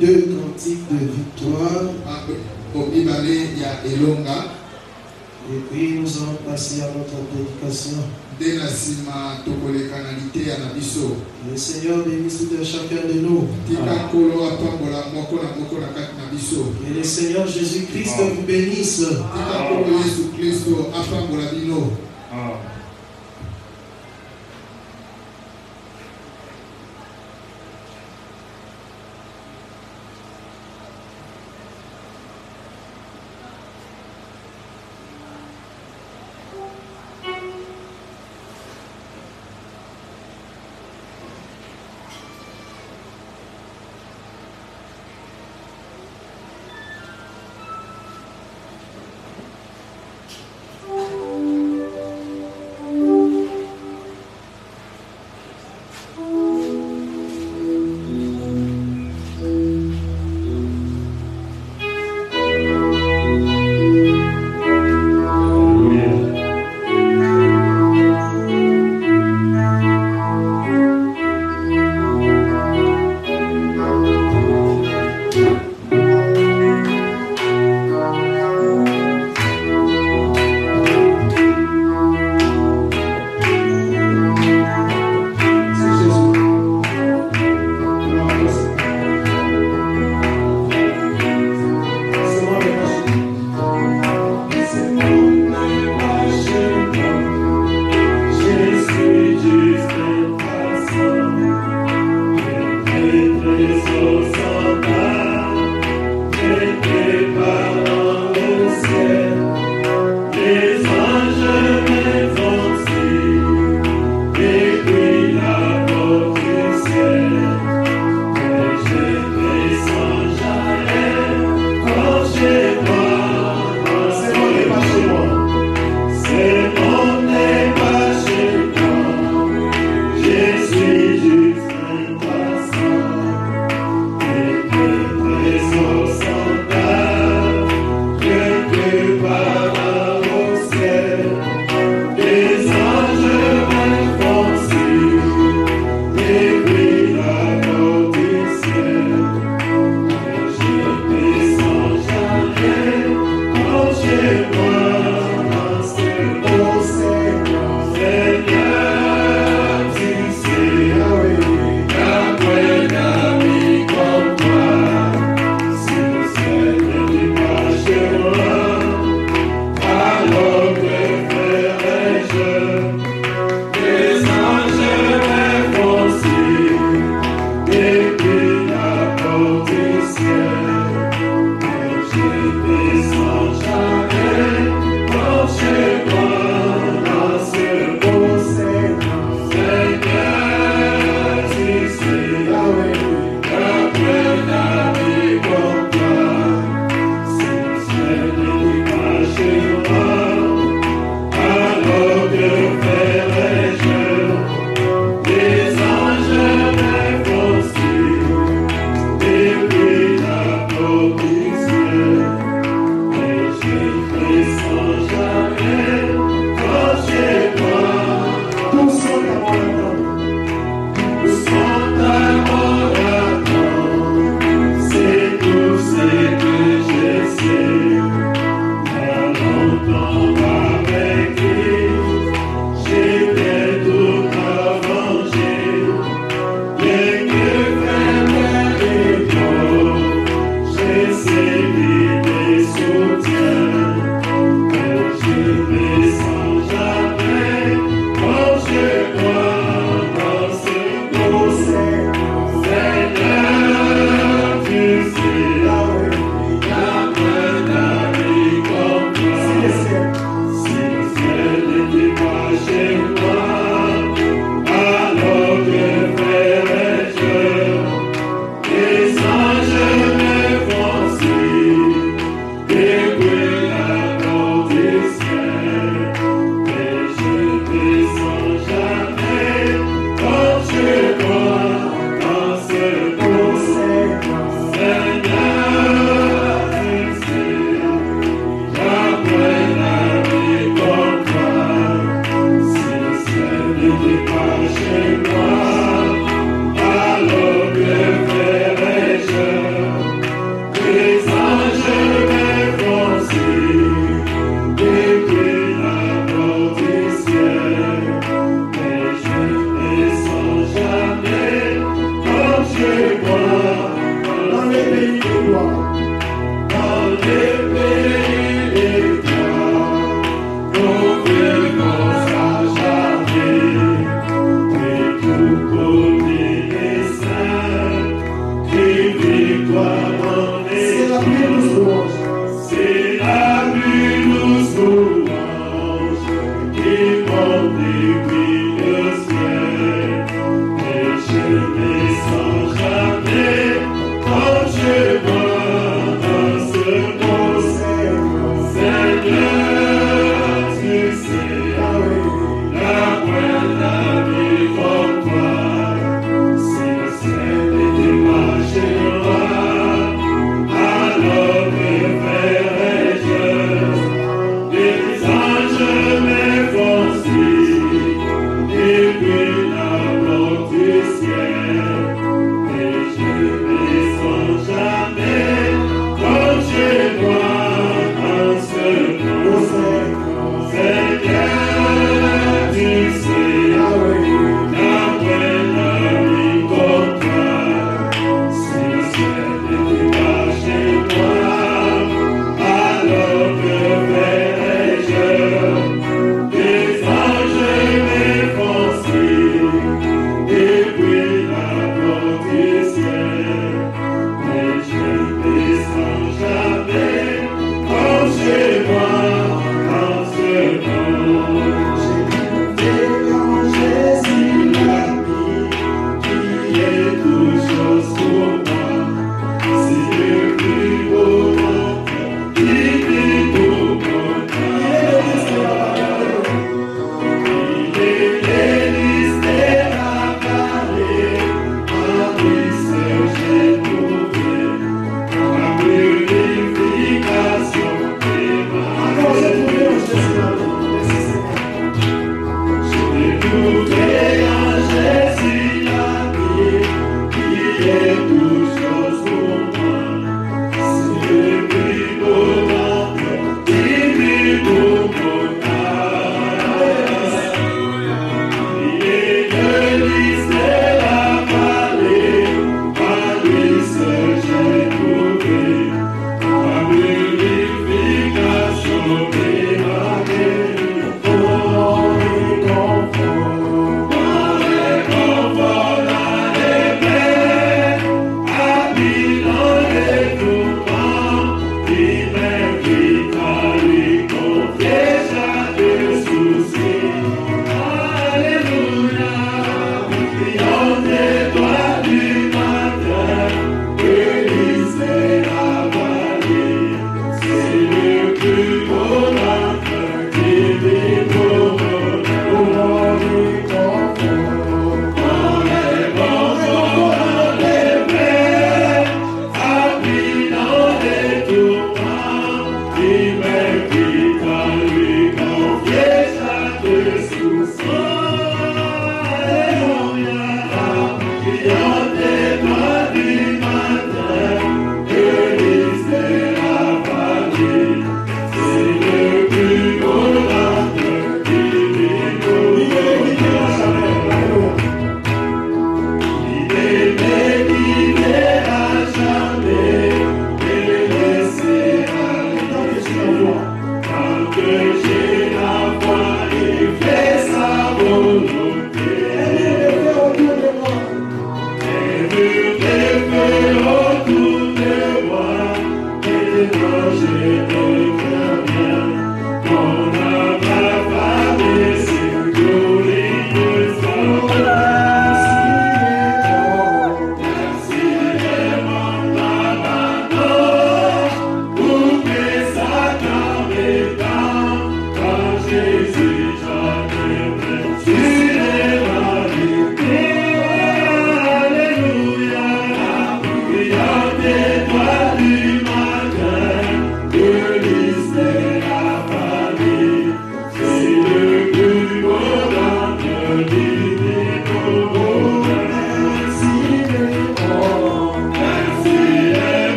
Deux cantiques de victoire. Et puis nous allons passer à notre prédication. Que le Seigneur bénisse tout un chacun de nous. Que le Seigneur Jésus-Christ vous bénisse.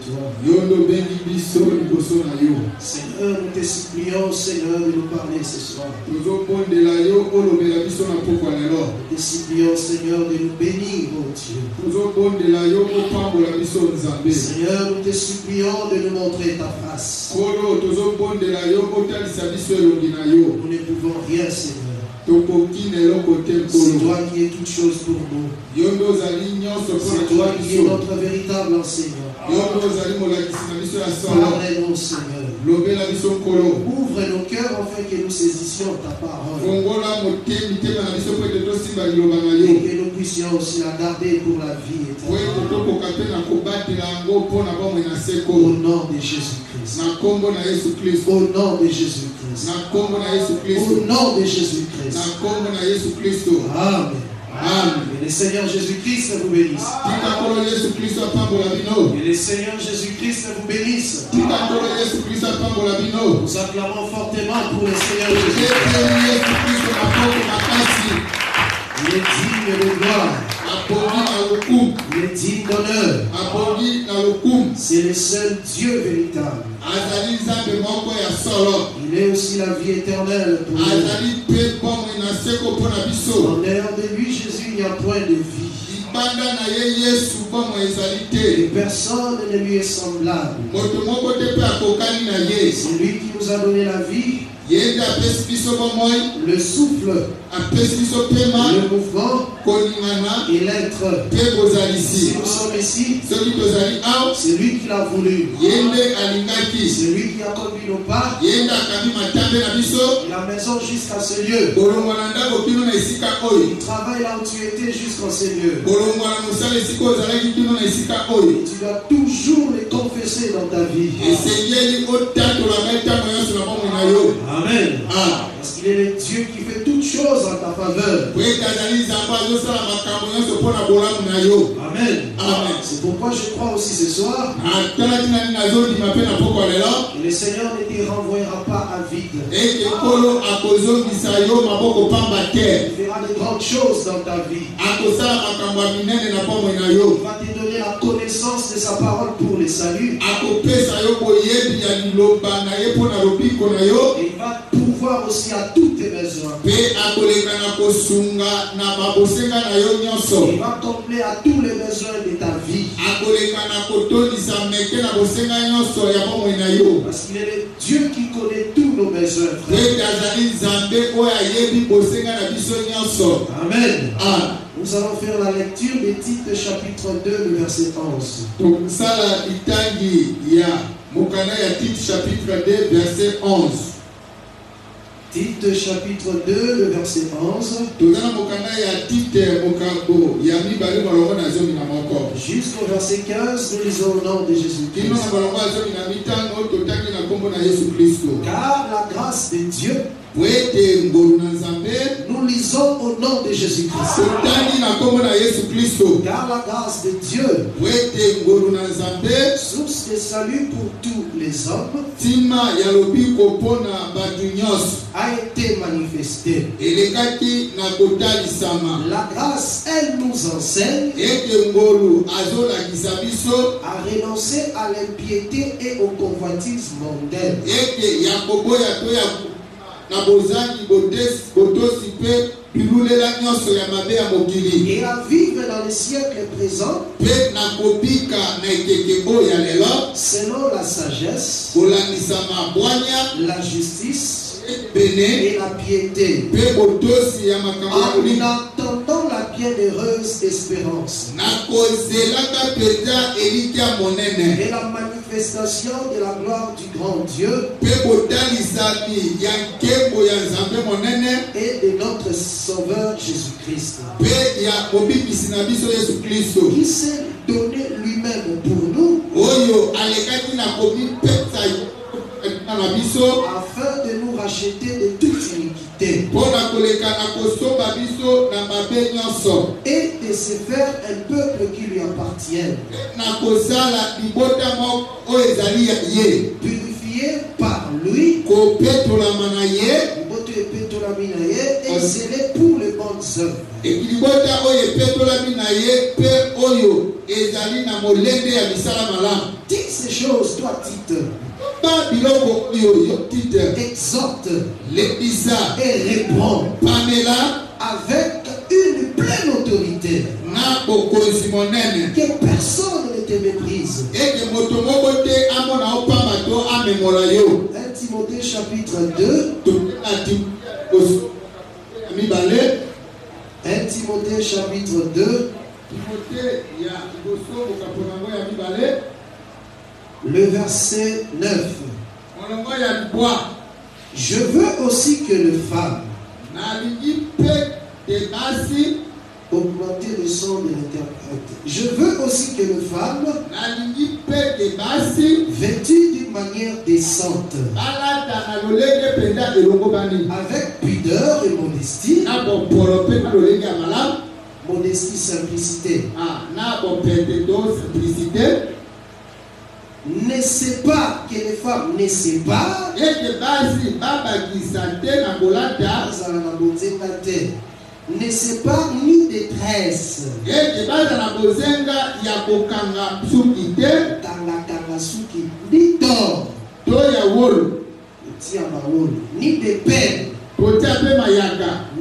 toi. Yondo bengi biso liboso na yo. Seigneur, nous te supplions, Seigneur, de nous parler ce soir. Tozobondela yo olobela biso na pokwa lelo. Nous te supplions, Seigneur, de nous bénir, mon Dieu. Tozobondela yo opambola biso nzambe. Seigneur, nous te supplions de nous montrer ta face. Kolo tozobondela yo otalisa biso elongi na yo. Nous ne pouvons rien, Seigneur. Tokoki na eloko te C'est nkolo. toi qui es toute chose pour nous. Yondo ozali nyonso C'est mpona toi qui es biso. notre véritable enseignant. Yondo ozali molakisi na biso ya solo. Parlez-nous, Seigneur. Lobela biso nkolo. Ouvre nos cœurs afin que nous saisissions ta parole. Fongola mitema na biso po ete tosimba liloba na Et yo. que nous puissions aussi la garder pour la vie Po ete éternelle. tokoka mpe na kobatela yango mpona bomoi na Au seko. nom de Jésus-Christ. Na kombo na Yesu Kristo. Au nom de Jésus-Christ. Na kombo na Yesu Au Kristo. nom de Na Jésus-Christ. kombo na Yesu Kristo. Amen. Amen. Et le Seigneur Jésus-Christ vous bénisse. Tika kolo Yesu Kristo apambola bino. Et le Seigneur Jésus-Christ vous bénisse. Tika kolo Yesu Kristo apambola bino. Nous acclamons fortement pour le Seigneur Yesu Jésus-Christ. Kristo mapoko makasi. Il est digne de gloire. Abongi na lokumu. Il est digne d'honneur. Abongi na lokumu. C'est le seul Dieu véritable. Azali nzambe moko ya solo. Il est aussi la vie éternelle pour nous. Azali mpe bomoi na seko mpona biso. En dehors de lui, Jésus, il n'y a point de vie. Libanda na ye Yesu bomoi ezali te. Et personne ne lui est semblable. Moto moko te mpe akokani na ye. C'est lui qui nous a donné la vie, Ye nde apesi biso bomoi. le souffle, Apesi biso pema. le mouvement Koningana. et l'être. Mpe kozali Si si. nous sommes ici, Soki tozali awa. c'est lui qui l'a voulu. Ye nde alingaki. C'est lui qui a conduit nos pas Ye nde akambi matambe na biso. de la maison jusqu'à ce lieu. Kolongwa na ndako kino na esika oyo. Il travaille là où tu étais jusqu'en ce lieu. Kolongwa na mosala esika oyo ozalaki kino na esika oyo. Tu dois toujours les confesser dans ta vie. Esengeli otatolaka ntango nyonso na bomoi na yo. Amen. Ah. Parce qu'il est le Dieu qui fait toutes choses en ta faveur. Po ete azali nzambe azosala makambo nyonso mpo na bolamu na yo. Amen. Amen. C'est pourquoi je crois aussi ce soir atalaki nani nazondima mpe na pokwa lelo. que le Seigneur ne te renvoyera pas à vide. Ete nkolo akozongisa yo maboko pamba te. Il fera de grandes choses dans ta vie. Akosala makambo ya minene na bomoi na yo. Il va te donner la connaissance de sa parole pour le salut. Akopesa yo boyebi ya liloba na ye mpo na lobiko na yo. Et il va pouvoir aussi à tous tes besoins. Mpe akoleka na kosunga na babosenga na yo nyonso. Il va combler à tous les besoins de ta vie. Akoleka na kotondisa meke na bosenga nyonso ya bomoi na yo. Parce qu'il est le Dieu qui connaît tous nos besoins, frère. Ete azali nzambe oyo ayebi bosenga na biso nyonso. Amen. Ah. Nous allons faire la lecture des Tites chapitre 2, le verset 11. Tokosala litangi ya mokanda ya Tite chapitre 2 verset 11. Tite chapitre 2, le verset 11. Tozana mokanda ya Tite mokambo ya mibale balongo na zomi na moko. Jusqu'au verset 15, nous lisons au nom de Kino Jésus-Christ. na balongo ya zomi na mitano totangi na kombo na Yesu Kristo. Car la grâce de Dieu, Po ete ngolu na Nzambe nous lisons au nom de Jésus-Christ. totangi na kombo na Yesu Kristo. Car la grâce de Dieu, Po ete ngolu na Nzambe source de salut pour tous les hommes, ntina ya lobiko mpona bato nyonso a été manifestée. elekaki na kotalisama. La grâce, elle nous enseigne Ete ngolu azolakisa biso à renoncer à l'impiété et aux convoitises mondaines. ete ya koboya to ya na bozangi botosi mpe pilulela nyonso ya mabe ya mokili Et à vivre dans le siècle présent mpe na kobika na ekeke oyo ya lelo selon la sagesse, kolandisama bwanya la justice pene et la piété, mpe botosi ya makambo ya en molimo attendant la bienheureuse espérance na kozelaka mpenza elikya monene et la manifestation de la gloire du grand Dieu mpe botalisami ya nkembo ya nzambe monene et de notre Sauveur Jésus-Christ, mpe ya mobikisi na biso Yesu Kristo qui s'est donné lui-même pour nous oyo alekaki na komipesa na biso afin de nous racheter de toute iniquité mpona koleka na kosomba biso na mabe nyonso et de se faire un peuple qui lui appartienne, na kosala libota moko oyo ezali ya ye purifié par lui kopetolama na ye du et scellé pour les bonnes œuvres. Ekilibota oyo epetolami na ye pe oyo ezali na molende ya misala malamu. Dis ces choses, toi Tite. Ba biloko oyo yo Tite. Exhorte, lebisa et réprend pamela avec une pleine autorité. Na bokonzi monene. Que personne ne te méprise. Eke moto moko te amona opamba to amemola yo. 1 Timothée chapitre 2. 1 Timothée chapitre 2. Le verset 9. Je veux aussi que les femmes, augmenter le son de l'interprète. Je veux aussi que les femmes, vêtues d'une manière décente, avec pudeur et modestie, modestie, simplicité, ne sait pas que les femmes ne sait pas, ne sait pas ni détresse, ni tort, ni de peine,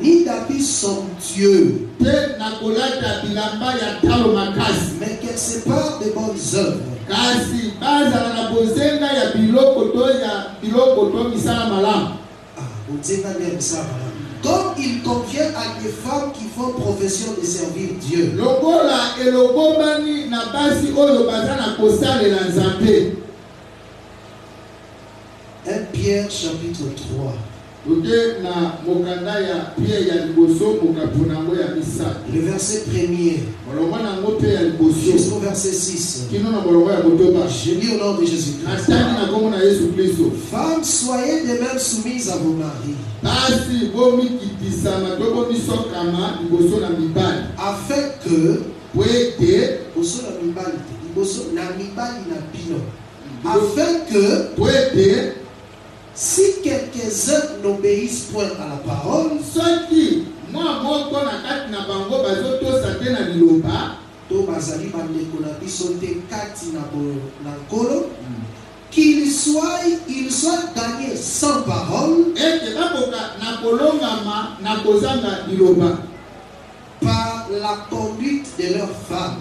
ni d'habits somptueux, mais qu'elle sépare des bonnes œuvres. Comme il convient à des femmes qui font profession de servir Dieu. 1 Pierre chapitre 3. Le verset 1er jusqu'au verset 6. Je lis au nom de Jésus-Christ. Femmes, soyez de même soumises à vos maris, afin que si quelques-uns n'obéissent point à la parole, qu'ils soient gagnés sans parole par la conduite de leurs femmes,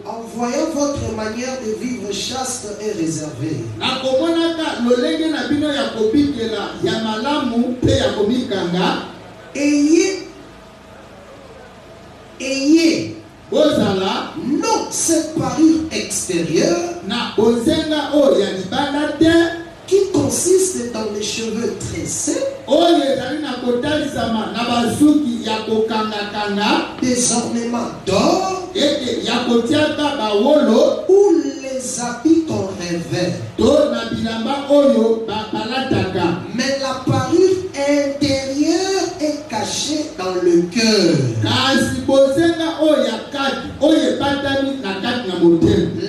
en voyant votre manière de vivre chaste et réservée. Ayez non cette parure extérieure qui consiste dans les cheveux tressés, des ornements d'or ou les habits qu'on rêvait, mais la parure intérieure est cachée dans le cœur.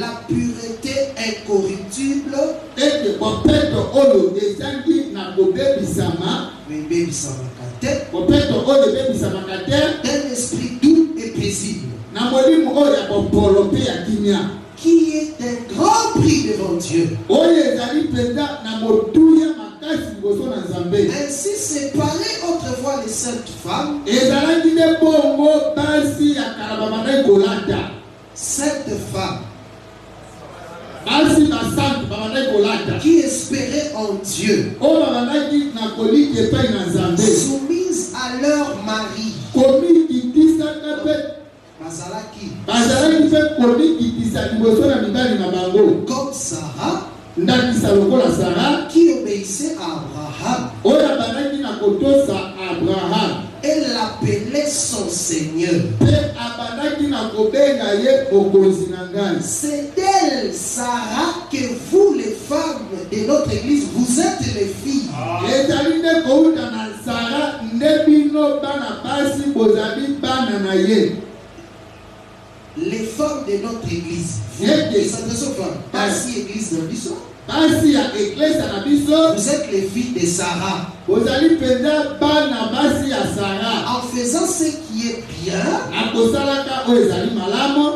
La pureté incorruptible d'un esprit doux et paisible, qui est un grand prix devant Dieu. Ainsi séparés autrefois les saintes femmes, saintes femmes qui espéraient en Dieu, soumises à leur mari, comme Sarah, qui obéissait à Abraham, elle l'appelait son Seigneur. C'est d'elle, Sarah, que vous, les femmes de notre église, vous êtes les filles. Les femmes de notre église. Pas si église dans l'histoire. Vous êtes les filles de Sarah. En faisant ce qui est bien,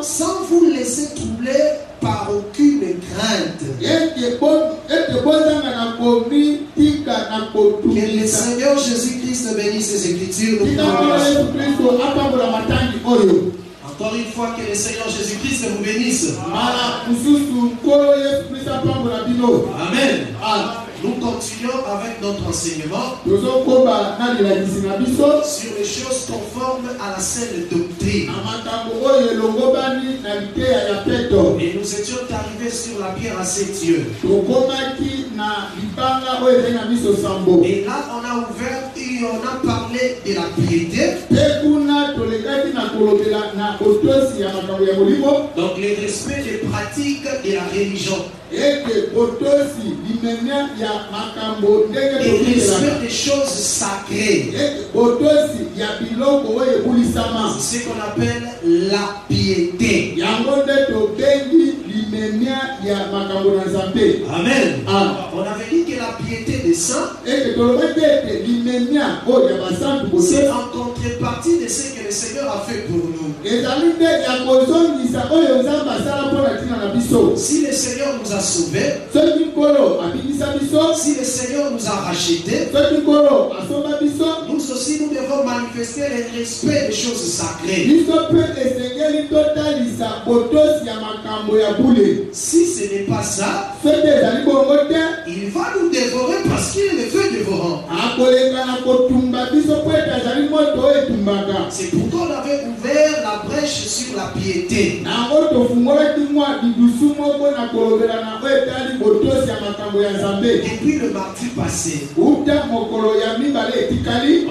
sans vous laisser troubler par aucune crainte. Que le Seigneur Jésus-Christ bénisse ses écritures. Encore une fois, que le Seigneur Jésus-Christ vous bénisse. Amen. Nous continuons avec notre enseignement sur les choses conformes à la saine doctrine. Et nous étions arrivés sur la pierre à 7 yeux. Et là, on a ouvert et on a parlé de la piété. Donc, le respect des pratiques de la religion. Et le respect des choses sacrées. C'est ce qu'on appelle la piété. Amen. On avait dit que la piété des saints, c'est en contrepartie de ce que le Seigneur a fait pour nous. Si le Seigneur nous a sauvés, si le Seigneur nous a rachetés, nous aussi nous devons manifester le respect des choses sacrées. Si ce n'est pas ça, il va nous dévorer parce qu'il est le feu dévorant. C'est pourquoi on avait ouvert la brèche sur la piété. Depuis le mardi passé, on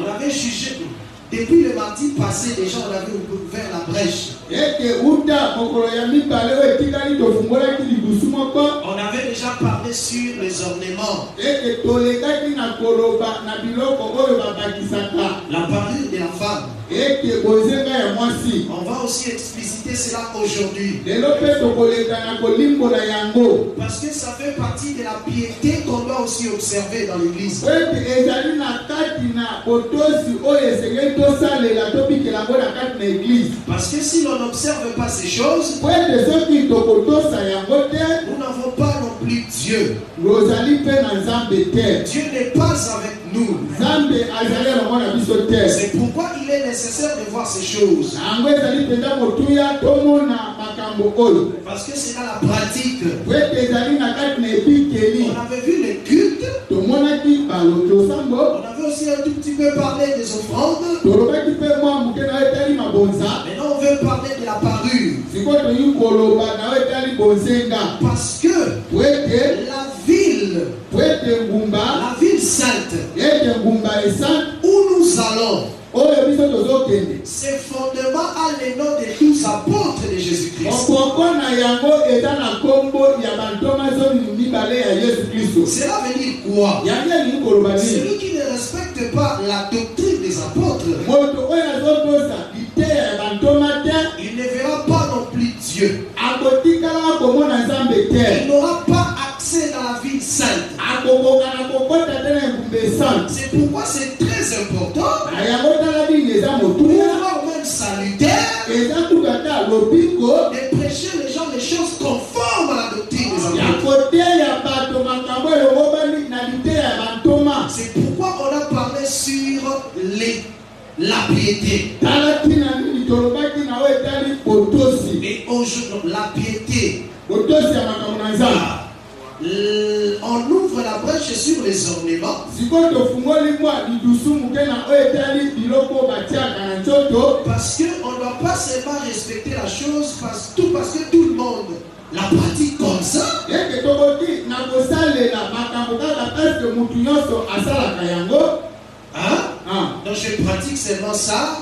avait jugé. Depuis le mardi passé, déjà on avait ouvert la brèche. On avait déjà parlé sur les ornements. La parure de la femme. On va aussi expliciter cela aujourd'hui. Parce que ça fait partie de la piété qu'on doit aussi observer dans l'église. Parce que si l'on n'observe pas ces choses, nous n'avons pas non plus Dieu. Dieu n'est pas avec nous. C'est pourquoi il est nécessaire de voir ces choses. Parce que c'est dans la pratique. On avait vu les cultes. On avait aussi un tout petit peu parlé des offrandes. Maintenant on veut parler de la parure. Parce que la ville sainte où nous allons, c'est fondement à le nom de 12 apôtres de Jésus-Christ. Cela veut dire quoi? Celui qui ne respecte pas la doctrine des apôtres, il ne verra pas non plus Dieu. Il n'aura pas accès dans la ville sainte. C'est pourquoi c'est très important pouvoir même salutaire de prêcher les gens les choses conformes à la doctrine des apôtres. C'est pourquoi on a parlé sur la piété. Et aujourd'hui, la piété. On ouvre la brèche sur les ornements. Parce qu'on ne doit pas seulement respecter la chose parce que tout le monde la pratique comme ça. Donc je pratique seulement ça.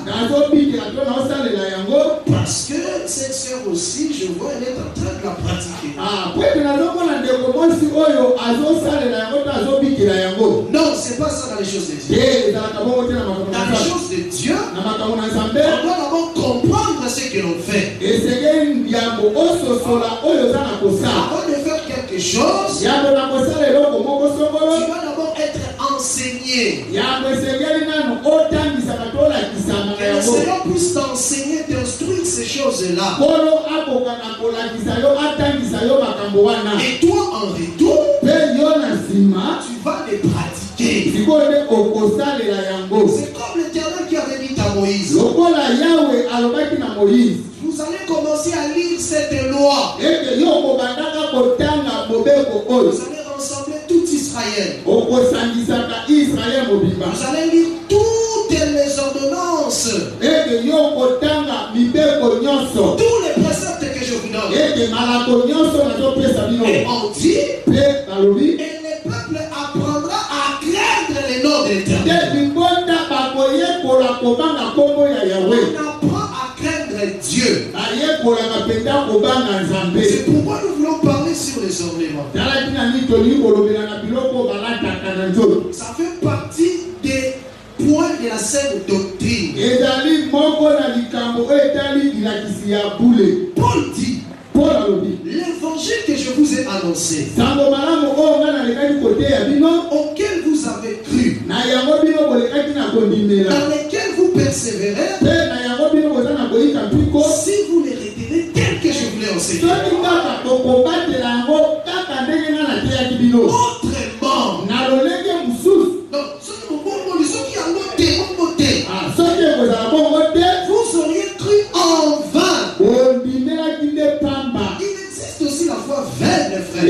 Parce que cette soeur aussi, je vois, elle est en train de la pratiquer. Non, c'est pas ça dans les choses de Dieu. Dans les choses de Dieu, on doit d'abord comprendre ce que l'on fait. Avant de faire quelque chose, cela. Et toi, en retour, tu vas les pratiquer. C'est comme l'Éternel qui avait dit à Moïse. Vous allez commencer à lire cette loi. Vous allez rassembler tout Israël. Vous allez lire toutes les ordonnances. Tous les préceptes que je vous donne. Et on dit, et le peuple apprendra à craindre les noms de l'Éternel. On apprend à craindre Dieu. C'est pourquoi nous voulons parler sur les ornements. Ça fait partie des points de la saine doctrine. Paul dit, l'évangile que je vous ai annoncé, auquel vous avez cru, dans lequel vous persévérez, si vous les retenez tel que je vous l'ai enseigné. Vous auriez cru en vain. Il existe aussi la foi vaine, frère.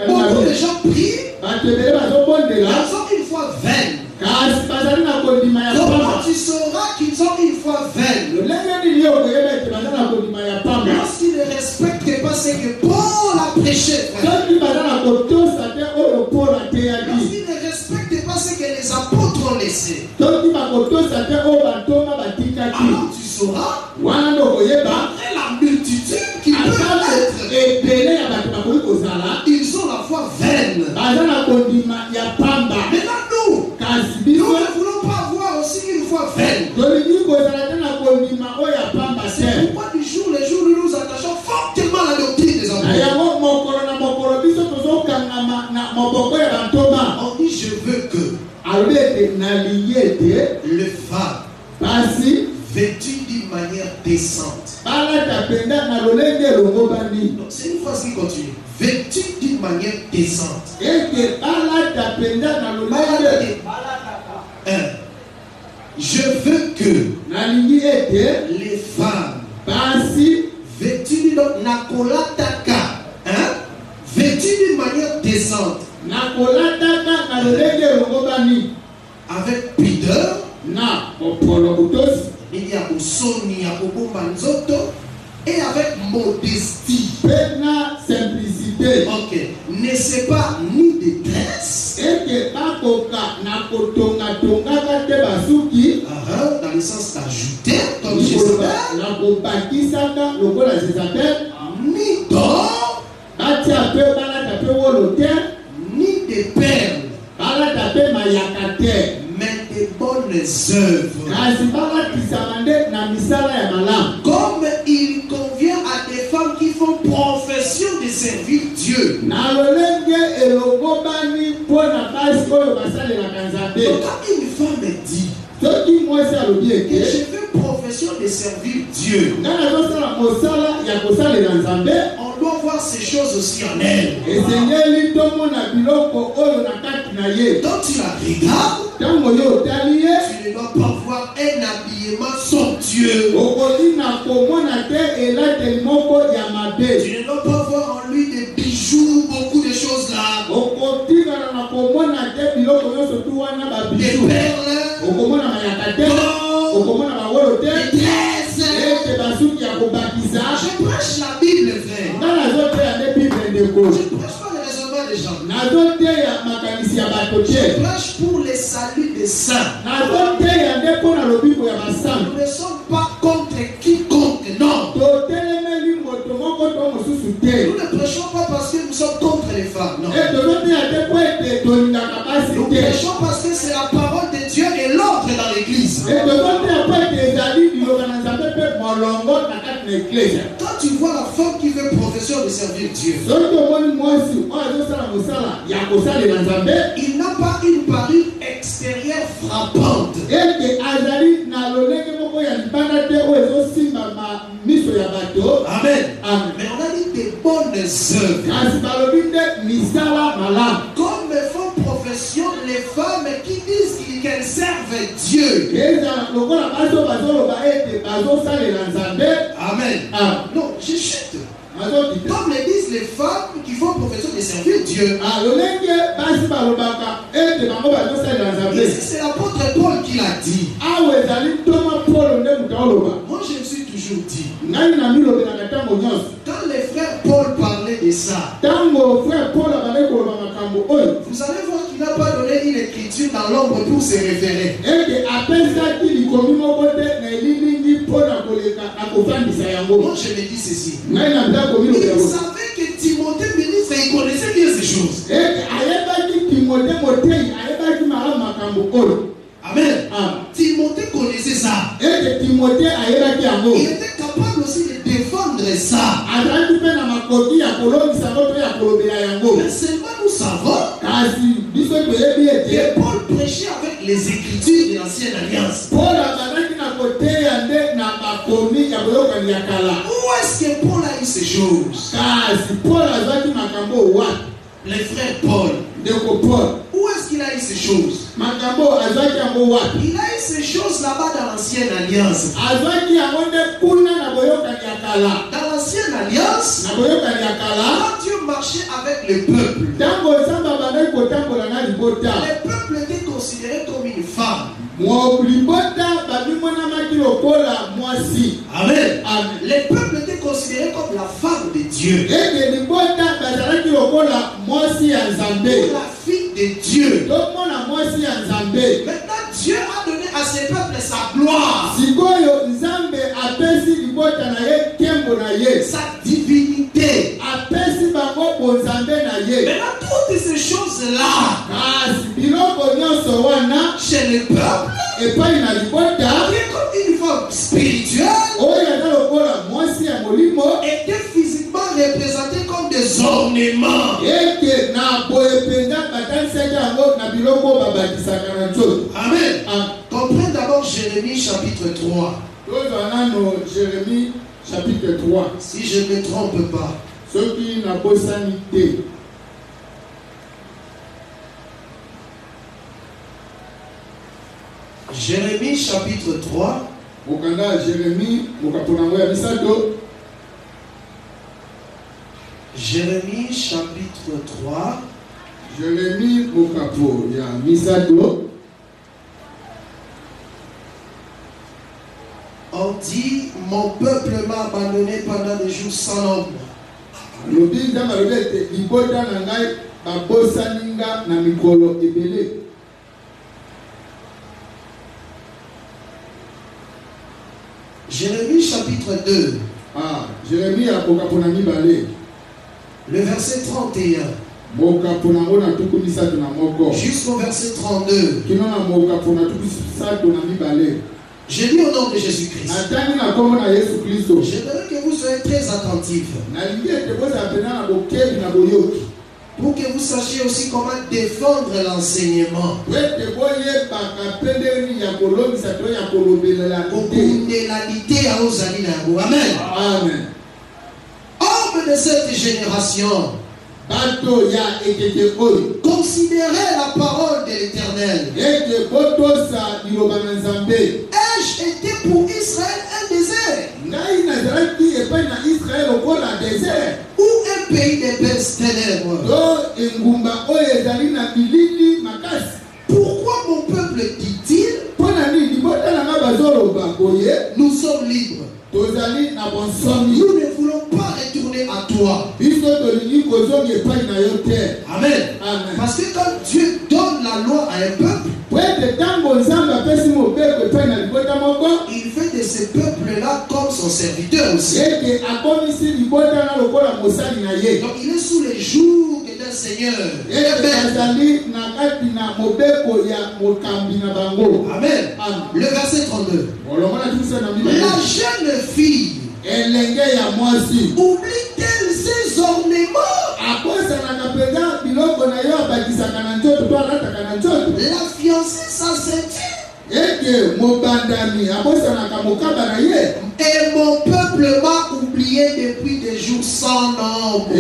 Beaucoup de gens prient, ils ont une foi vaine. Comment tu sauras qu'ils ont une foi vaine? Lorsqu'ils ne respectent pas ce que Paul a prêché, frère. Lorsqu'ils ne respectent pas ce que les apôtres ont laissé, alors tu sauras, après la multitude qui peut être, ils ont la foi vaine. Maintenant, nous ne voulons pas avoir aussi une foi vaine. C'est pourquoi du jour le jour nous nous attachons fortement à la doctrine des enfants. On dit je veux que le femme vêtue d'une manière décente. Donc c'est une phrase qui continue. Vêtue d'une manière décente. Je veux que les femmes vêtues d'une manière décente, avec pudeur, et avec modestie. Ok. Ne c'est pas ni détresse. Dans le sens d'ajouter, comme Jézabel. Ni d'or. Ni de perles. Mais des bonnes œuvres. Comme il convient à des femmes qui font profession de servir Dieu. Donc quand une femme dit que je fais profession de servir Dieu, on doit voir ces choses aussi en elle. Quand tu la regardes, tu ne dois pas voir un habillement somptueux. Tu ne dois pas voir en lui des bijoux, beaucoup de choses là. Des perles, des tresses. Je prêche la Bible, frère. Je ne prêche pas le raisonnement des gens. Je prêche pour les saluts des saints. Nous ne sommes pas contre quiconque, non. Nous ne prêchons pas parce que nous sommes contre les femmes, non. Nous prêchons parce que c'est la parole de Dieu et l'ordre dans l'église. Quand tu vois la femme qui fait profession de servir Dieu, il n'a pas une parure extérieure frappante. Amen. Mais on a dit des bonnes œuvres. Comme font profession les femmes qui disent qu'elles servent Dieu. Amen. Non, je chute. Comme le disent les femmes qui font profession de servir Dieu. C'est l'apôtre Paul qui l'a dit. Moi je me suis toujours dit, quand les frères Paul parlaient de ça, vous allez voir qu'il n'a pas donné une écriture dans l'ombre pour se référer. Moi je me dis ceci. Il savait que Timothée ministre, il connaissait bien ces choses. Amen. Timothée connaissait ça. Il était capable aussi de défendre ça. Mais seulement nous savons que Paul prêchait avec les écritures de l'ancienne alliance. Où est-ce que Paul a eu ces choses? Les frères Paul. Où est-ce qu'il a eu ces choses? Il a eu ces choses là-bas dans l'ancienne alliance. Dans l'ancienne alliance, quand Dieu marchait avec le peuple, le peuple était considéré comme une femme. Amen. Le peuple était considéré comme la femme de Dieu. La fille de Dieu. Maintenant, Dieu a donné à ce peuple sa gloire, sa divinité. Maintenant, toutes ces choses-là, chez le peuple, est comme une femme spirituelle, était physiquement représentée comme des ornements. Amen. Comprenez d'abord Jérémie chapitre 3. Jérémie chapitre 3. Si je ne me trompe pas. Ceux qui n'ont pas sanité. Jérémie chapitre 3. Jérémie chapitre 3. Jérémie Mokapo ya Misato. On dit, mon peuple m'a abandonné pendant des jours sans nombre. Jérémie chapitre 2. Jérémie a Mokaponami Balé. Le verset 31. Jusqu'au verset 32. Je lis au nom de Jésus-Christ. J'aimerais que vous soyez très attentifs. Pour que vous sachiez aussi comment défendre l'enseignement. Amen. Homme de cette génération, considérez la parole de l'Éternel. Ai-je été pour Israël un désert? Ou un pays de belles ténèbres? Pourquoi mon peuple dit-il, nous sommes libres? Nous ne voulons pas retourner à toi. Amen. Parce que quand Dieu donne la loi à un peuple, il fait de ce peuple-là comme son serviteur aussi. Donc il est sous les jours d'un Seigneur. Amen. Le verset 32. La jeune fille oublie-t-elle ses ornements? La fiancée sa ceinture? Et mon peuple m'a oublié depuis des jours sans nombre.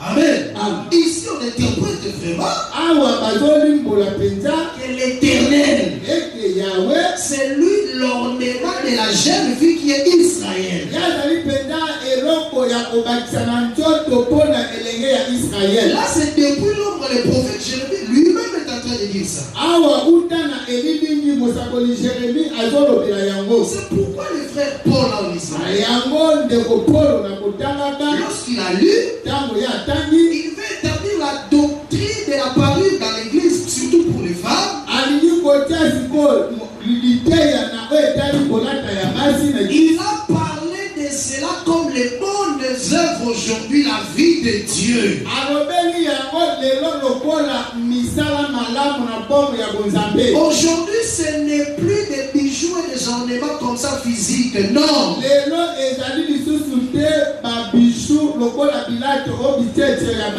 Amen. Ici on interprète vraiment que l'Éternel, c'est lui l'ornement de la jeune fille qui est Israël. Là c'est depuis l'ombre le prophète Jérémie lui-même est en train de dire ça. C'est pourquoi le frère Paul en Israël, lorsqu'il a lu, il veut établir la doctrine de la parure dans l'église, surtout pour les femmes. Il a parlé de cela comme les bonnes œuvres aujourd'hui, la vie de Dieu. Aujourd'hui, ce n'est plus des bijoux et des ornements comme ça physiques, non.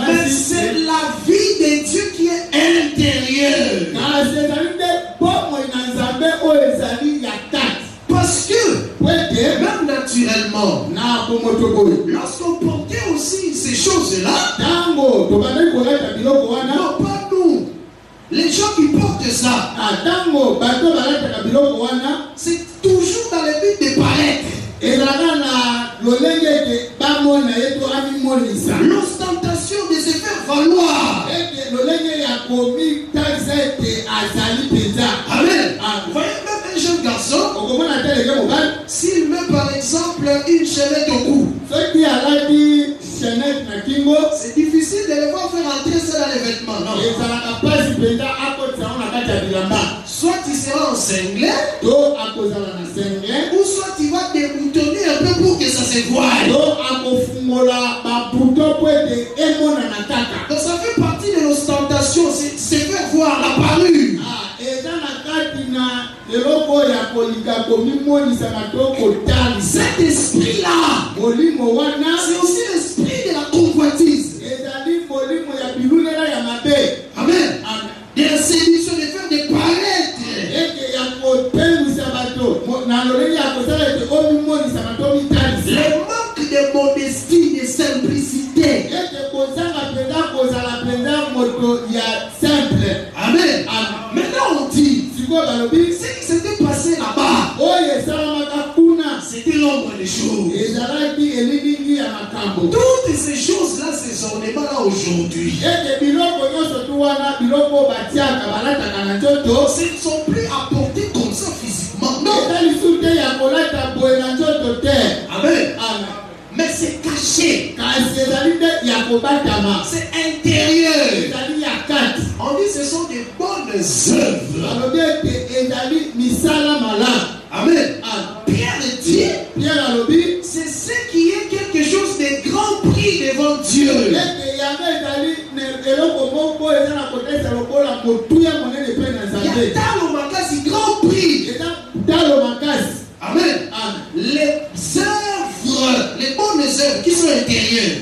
Mais c'est la vie de Dieu qui est intérieure. Parce que, même naturellement, lorsqu'on portait aussi ces choses-là, non pas nous, les gens qui portent ça, c'est toujours dans le but de paraître. L'ostentation de se faire valoir. Amen. Voyez même un jeune garçon, s'il met par exemple une chaînette au cou, c'est difficile de le voir faire entrer ça dans les vêtements. Non. Soit il sera en cinglet, ou soit il va déboutonner un peu pour que ça se voie. Donc ça fait partie de l'ostentation, c'est faire voir la parure. Cet esprit-là, c'est aussi l'esprit de la convoitise. Amen. De la séduction, de faire des paraître. Le manque de modestie, de simplicité. Amen. Maintenant on dit, ce qui s'était passé là-bas, c'était l'ombre des choses. Toutes ces choses-là, ces ornements-là aujourd'hui, ce ne sont plus apportés comme ça physiquement. Non. Amen. Mais c'est caché. C'est intérieur. On dit que ce sont des bonnes œuvres. Amen. Pierre dit, c'est ce qui est quelque chose de grand prix devant Dieu. Grand prix. Amen. Les œuvres, les bonnes œuvres qui sont intérieures.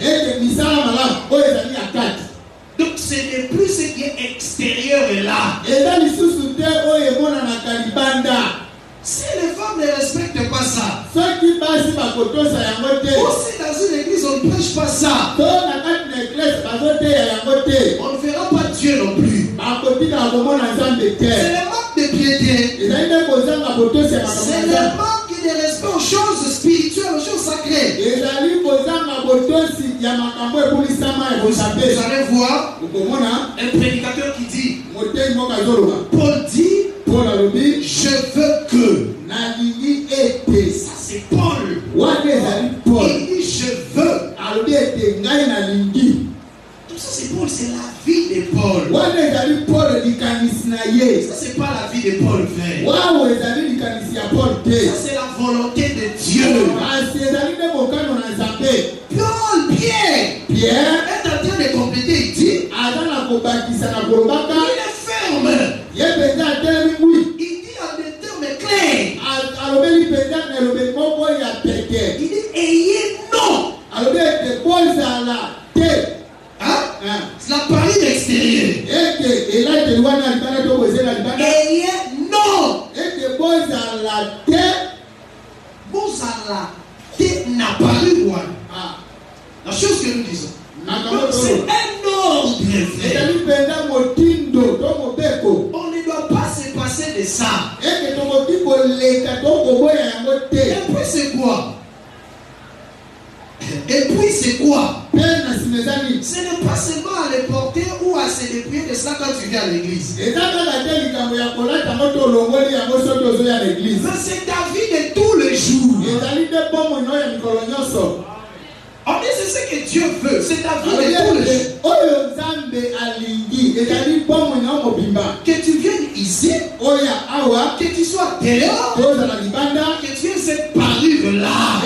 Donc ce n'est plus ce qui est extérieur là. Si les femmes ne respectent pas ça, aussi dans une église on ne prêche pas ça, on ne verra pas Dieu non plus. C'est le manque de piété, c'est le manque de respect aux choses spirituelles, aux choses sacrées. Vous allez voir un prédicateur qui dit, Paul dit, je veux que. Ça c'est Paul. Il dit je veux. Tout ça c'est Paul, c'est la vie de Paul. Ça c'est pas la vie de Paul fait. Ça c'est la volonté de Dieu. Pierre est en train de compléter, il dit, il est ferme. Il dit en des termes clairs. Il dit ayez non. Hein? C'est la parure extérieure. bozala te. Bozala te n'a pas eu moi. La chose que nous disons. C'est un ordre. On ne doit pas se passer de ça. Et puis c'est quoi? Et puis c'est quoi? Ce n'est pas seulement à les porter ou à se dépouiller de ça quand tu viens à l'église. Mais c'est ta vie de tous les jours. On dit c'est ce que Dieu veut, c'est ta vie de tous les jours. Que tu viennes ici, que tu sois dehors, que tu aies cette parure là.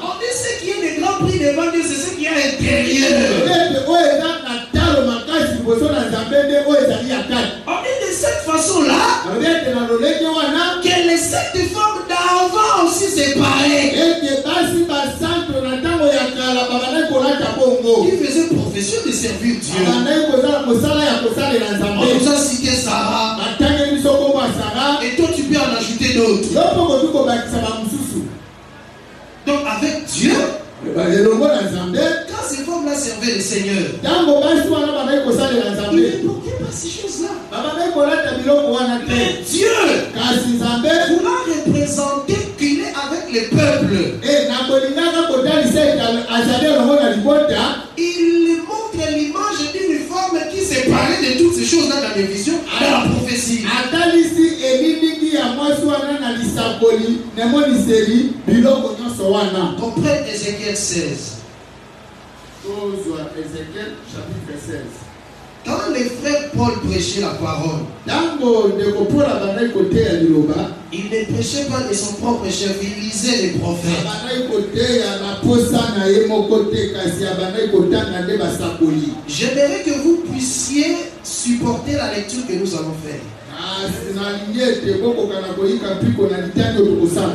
On dit ce qui est le grand prix devant Dieu, c'est ce qui est à l'intérieur. On dit de cette façon-là que les sept femmes d'avant aussi séparées qui faisaient profession de servir Dieu. On nous a cité Sarah. Et toi tu peux en ajouter d'autres. Donc avec Dieu, quand ces femmes-là servaient le Seigneur, il ne manquait pas ces choses-là. Mais Dieu voulant représenter qu'il est avec le peuple, il montre l'image d'une femme qui s'est parlée de toutes ces choses-là dans les visions, dans la prophétie. Comprenez Ézéchiel 16. Quand les frères Paul prêchaient la parole, il ne prêchait pas de son propre chef, il lisait les prophètes. J'aimerais que vous puissiez supporter la lecture que nous allons faire.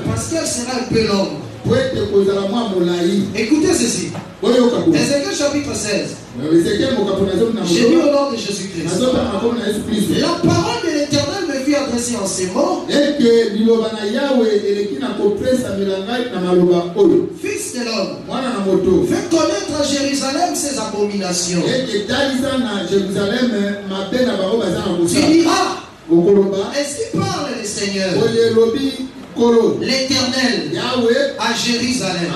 Parce qu'elle sera un peu longue. Écoutez ceci. Ézéchiel chapitre 16. J'ai lu au nom de Jésus-Christ. La parole de l'Éternel me fut adressée en ces mots. Fils de l'homme, fais connaître à Jérusalem ses abominations. Tu diras, ainsi parle le Seigneur, l'Éternel, à Jérusalem.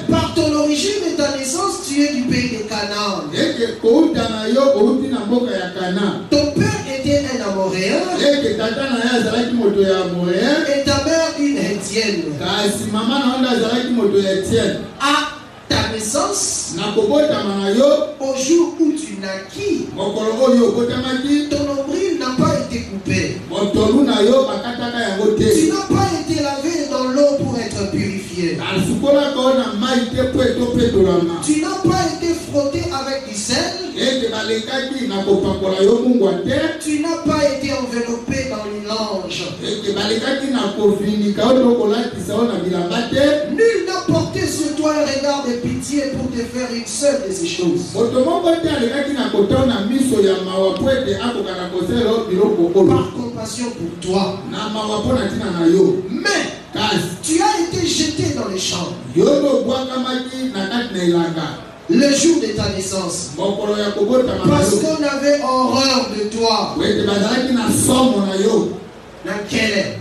Par ton origine et ta naissance, tu es du pays de Canaan. Ton père était un Amoréen et ta mère une Hétienne. À ta naissance, au jour où tu naquis, ton nombril n'a pas été coupé. Tu n'as pas été lavé dans l'eau pour être purifié. Tu n'as pas été frotté avec du sel. Tu n'as pas été enveloppé dans une lange. Nul n'a porté sur toi un regard de pitié pour te faire une seule de ces choses. Par compassion pour toi. Mais tu as été jeté dans les champs le jour de ta naissance, parce qu'on avait horreur de toi. Dans quel est?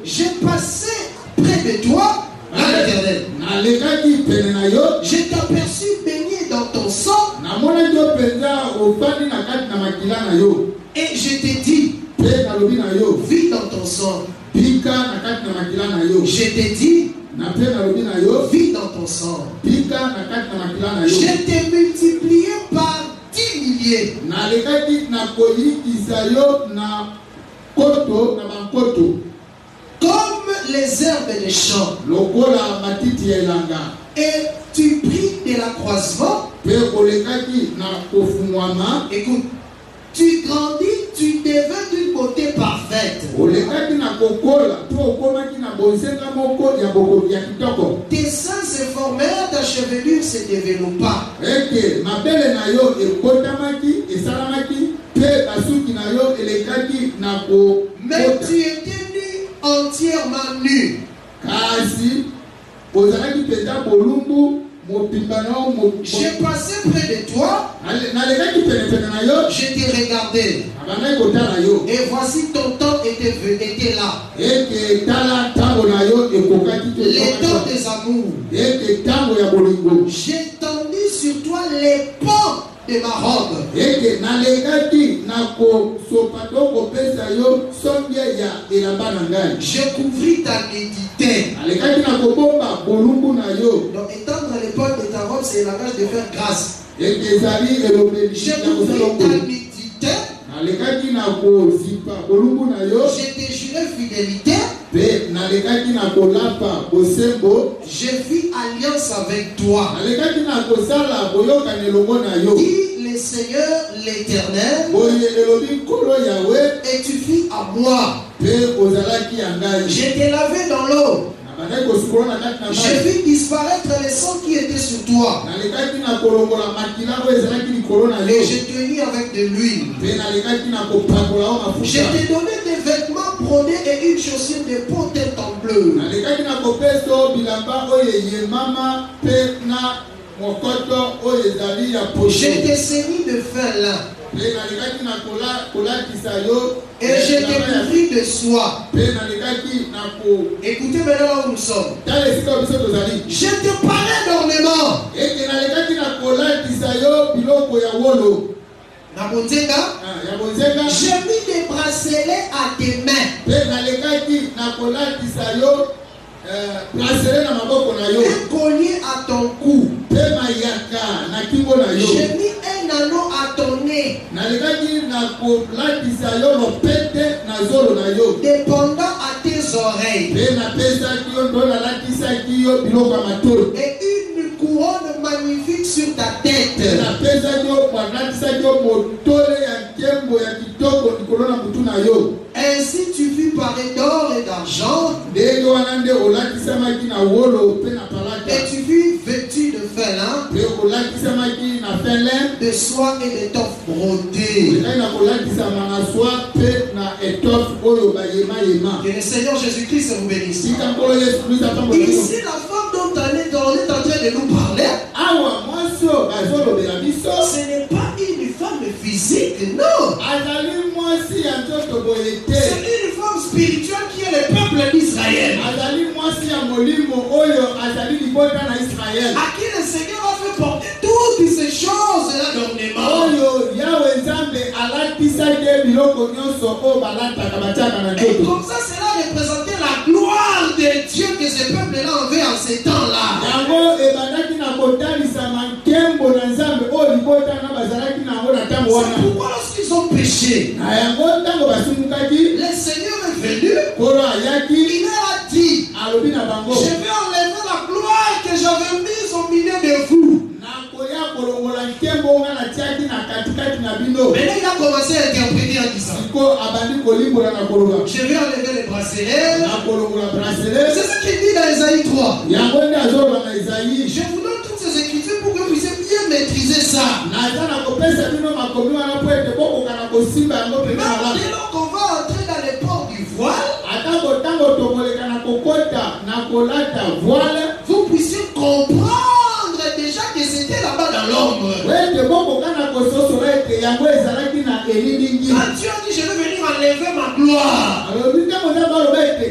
J'ai passé près de toi, l'Éternel. Je t'ai aperçu baigné dans ton sang. Et je t'ai dit, vis dans ton sang. Je t'ai dit, vis dans ton sang. Je t'ai multiplié par 10 milliers. Comme les herbes des champs. Et tu pris de l'accroissement. Écoute, tu grandis, tu deviens d'une beauté parfaite. Tes seins se formèrent, ta chevelure se développa. Mais tu étais nu, entièrement nu. J'ai passé près de toi, je t'ai regardé, et voici ton temps était là. Le temps des amours. J'ai tendu sur toi les pans de ma robe. Je couvris ta nudité. Donc étendre les pans de ta robe, c'est la langage de faire grâce. J'ai couvri ta nudité. Je t'ai juré fidélité. Je fis alliance avec toi. Dit le Seigneur l'Éternel, et tu fis à moi. Je t'ai lavé dans l'eau. Je fis disparaître les sang qui étaient sur toi. Et je t'ai mis avec de l'huile. Je t'ai donné des vêtements brodés et une chaussure de peau teinte en bleu. Je t'ai ceint de fin lin. Et je t'ai couvri de soie. Écoutez maintenant là où nous sommes. Je te parlais d'ornement. J'ai mis des bracelets à tes mains. Un collier à ton cou. J'ai mis un anneau à ton nez. Dépendant à tes oreilles. Et une couronne magnifique sur ta tête. Ainsi tu fus paré d'or et d'argent. Et tu fus vêtu de fin lin, de soie et d'étoffe brodée. Que le Seigneur Jésus-Christ vous bénisse. Ici, la femme dont on est en train de nous parler, ce n'est pas une femme physique, non. C'est une femme spirituelle qui est le peuple d'Israël. À qui le Seigneur a fait porter toutes ces choses-là d'ornement. Et comme ça, cela représentait la gloire de Dieu que ce peuple-là avait en ces temps-là. C'est pourquoi lorsqu'ils ont péché, le Seigneur est venu, il leur a dit, je vais enlever la gloire que j'avais mise au milieu de vous. Maintenant il a commencé à interpréter en disant, je vais enlever les bracelets. C'est ce qu'il dit dans Isaïe 3. Je vous donne toutes ces écritures pour que vous puissiez bien maîtriser ça. Maintenant qu'on va entrer dans les ports du voile, vous puissiez comprendre déjà que c'était là-bas dans l'ombre. Quand Dieu a dit je vais venir enlever ma gloire,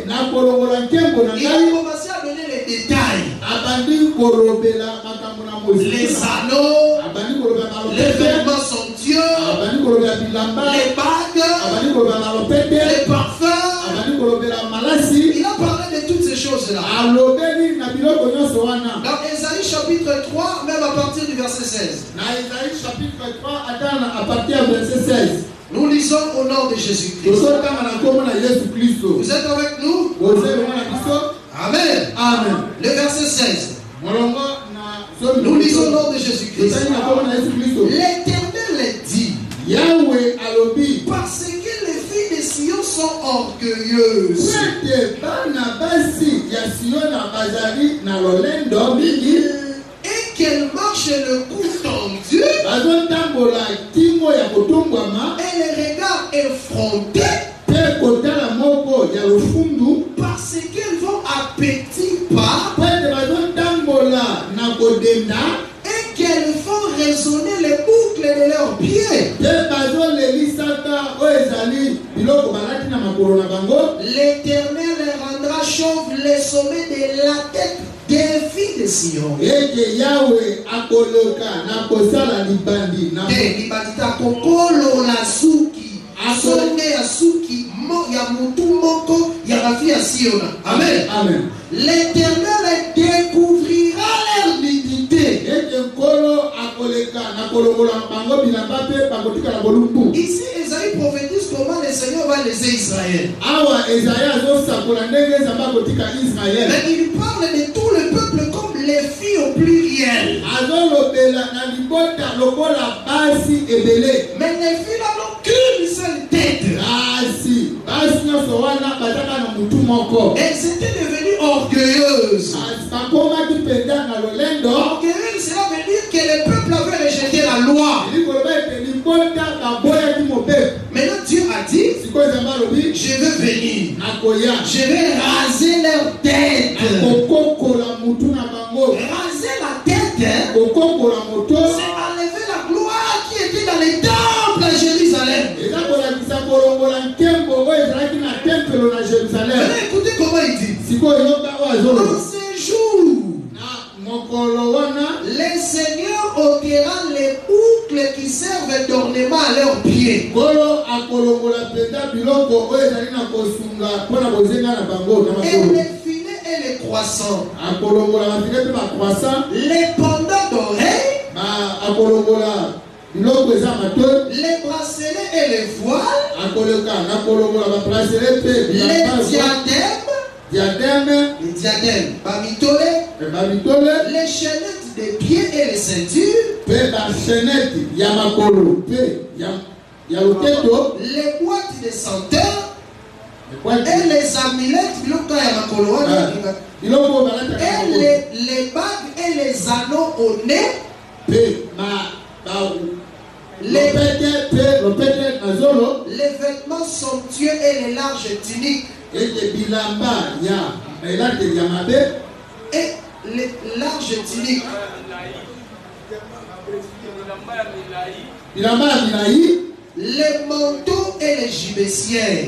il a commencé à donner les détails. Les anneaux, les vêtements somptueux, les bagues, les parfums. Il a parlé de toutes ces choses-là. Dans Isaïe chapitre 3, même à partir du verset 16. Nous lisons au nom de Jésus-Christ. Vous êtes avec nous? Amen. Amen. Le verset 16. Nous lisons au nom de Jésus-Christ. L'Éternel dit, parce que les filles de Sion sont orgueilleuses, et qu'elles marchent le cou tendu, et les regards effrontées parce qu'elles vont à petits pas et qu'elles font résonner les boucles de leurs pieds. L'Éternel rendra chauve les sommets de la tête des filles de Sion. Amen. Amen. L'Éternel découvrira leur nudité. Ici, Esaïe prophétise comment le Seigneur va laisser Israël. Mais il parle de tout le peuple comme les filles au pluriel. Mais les filles n'ont qu'une seule tête. Elles étaient devenues orgueilleuses. Orgueilleuse, cela veut dire que le peuple avait rejeté la loi. Maintenant Dieu a dit, je vais venir, je vais raser leur tête. Raser la tête, c'est enlever la gloire qui était dans les temples à Jérusalem. Maintenant écoutez comment il dit. En ces jours, les seigneurs ôteront les boucles qui servent d'ornement à leurs pieds. Et les filets et les croissants. Les pendants d'oreilles. Les bracelets et les voiles. Les diadèmes, les chaînettes des pieds et les ceintures, les boîtes de senteurs et les amulettes, et les bagues et les anneaux au nez, les vêtements somptueux et les larges tuniques. Et les larges tuniques. Les manteaux et les gibecières.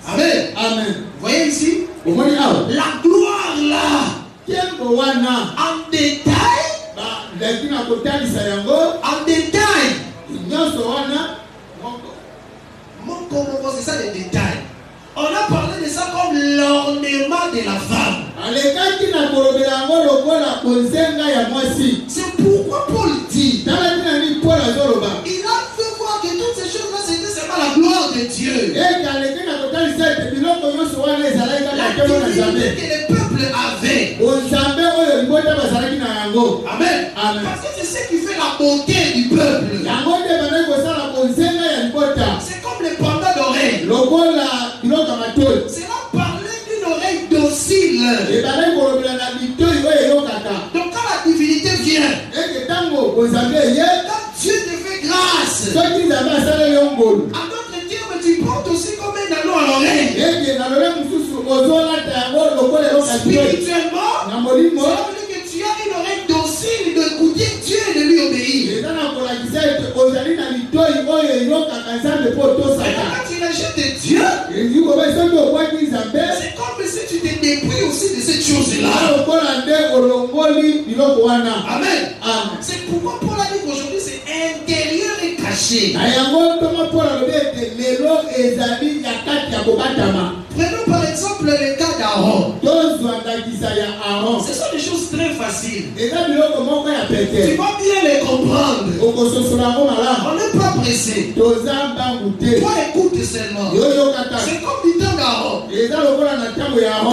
Amen. Amen. Voyez ici. La gloire là. En détail. En détail. C'est ça les détails. On a parlé de ça comme l'ornement de la femme. C'est pourquoi Paul dit, il a fait voir que toutes ces choses-là c'était seulement la gloire de Dieu. La divinité que le peuple avait. Amen. Amen. Parce que c'est ce qui fait la beauté du peuple. C'est comme les pendants d'oreilles. Cela parlait d'une oreille docile. Donc quand la divinité vient, quand Dieu te fait grâce, en d'autres termes, tu portes aussi comme un anneau à l'oreille. Spirituellement, cela veut dire que tu as une oreille docile d'écouter Dieu et de lui obéir. Quand tu rejettes Dieu, c'est comme si tu te dépouilles aussi de cette chose-là. Amen. C'est pourquoi Paul a dit qu'aujourd'hui c'est intérieur et caché. Prenons par exemple le cas d'Aaron. Ce sont des choses très faciles. Tu vas bien les comprendre. On n'est pas pressé. Toi écoute seulement. C'est comme du temps d'Aaron.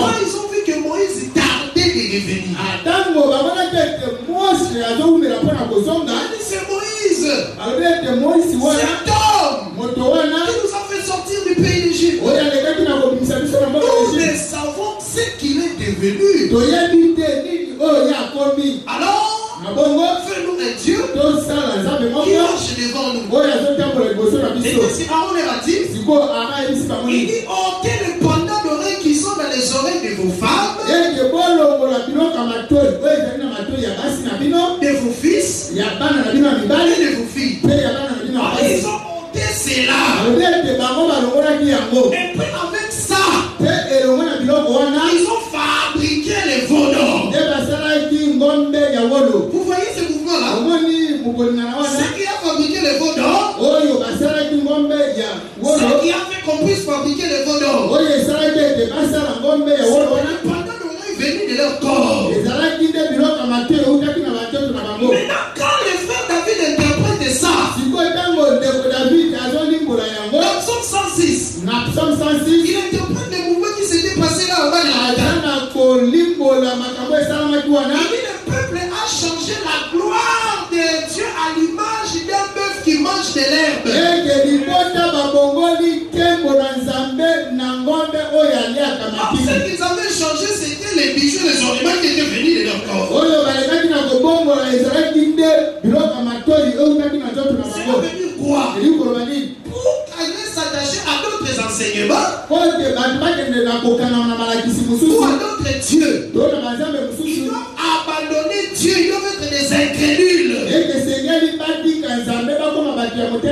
Quand ils ont vu que Moïse tardait de revenir, c'est Moïse. Cet homme qui nous a fait sortir du pays d'Égypte. Nous ne savons ce qu'il est devenu. Alors, fais-nous un Dieu qui marche devant nous. Et qu'est-ce qu'Aaron leur a dit? Il dit, ôtez les pendants d'oreilles qui sont dans les oreilles de vos femmes, de vos fils et de vos filles. Alors, ils ont ôté cela. Et puis avec ça, ils ont fabriqué les veaux d'or. Vous voyez ce mouvement-là? C'est qui a fabriqué les veaux d'or? C'est qui a fait qu'on puisse fabriquer les veaux d'or? C'est les pendants d'oreilles venus de leur corps. Maintenant, quand le frère David interprète ça, dans Psaume 106, il interprète les mouvements qui s'étaient passés là au bas de la montagne. Il dit, le peuple a changé la gloire de Dieu à l'image d'un bœuf qui mange de l'herbe. Alors, ce qu'ils avaient changé, c'était les bijoux, les ornements qui étaient venus de leur corps. C'est revenu quoi? Pour aller s'attacher à d'autres enseignements ou à d'autres dieux. Ils doivent abandonner Dieu, ils doivent être des incrédules.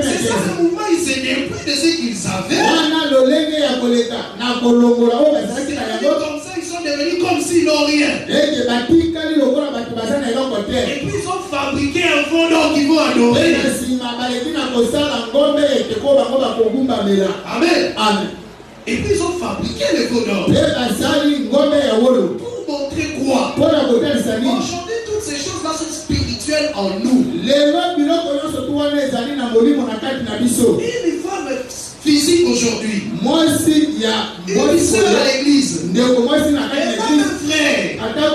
C'est ça le mouvement, ils se dépouillent de ce qu'ils avaient. Comme ça, ils sont devenus comme s'ils n'ont rien. Et puis ils ont fabriqué un veau d'or qu'ils vont adorer. Amen. Et puis ils ont fabriqué le veau d'or. Pour montrer quoi? Aujourd'hui, toutes ces choses-là sont spirituelles en nous. Une femme physique aujourd'hui, une sœur à l'église, et même un frère,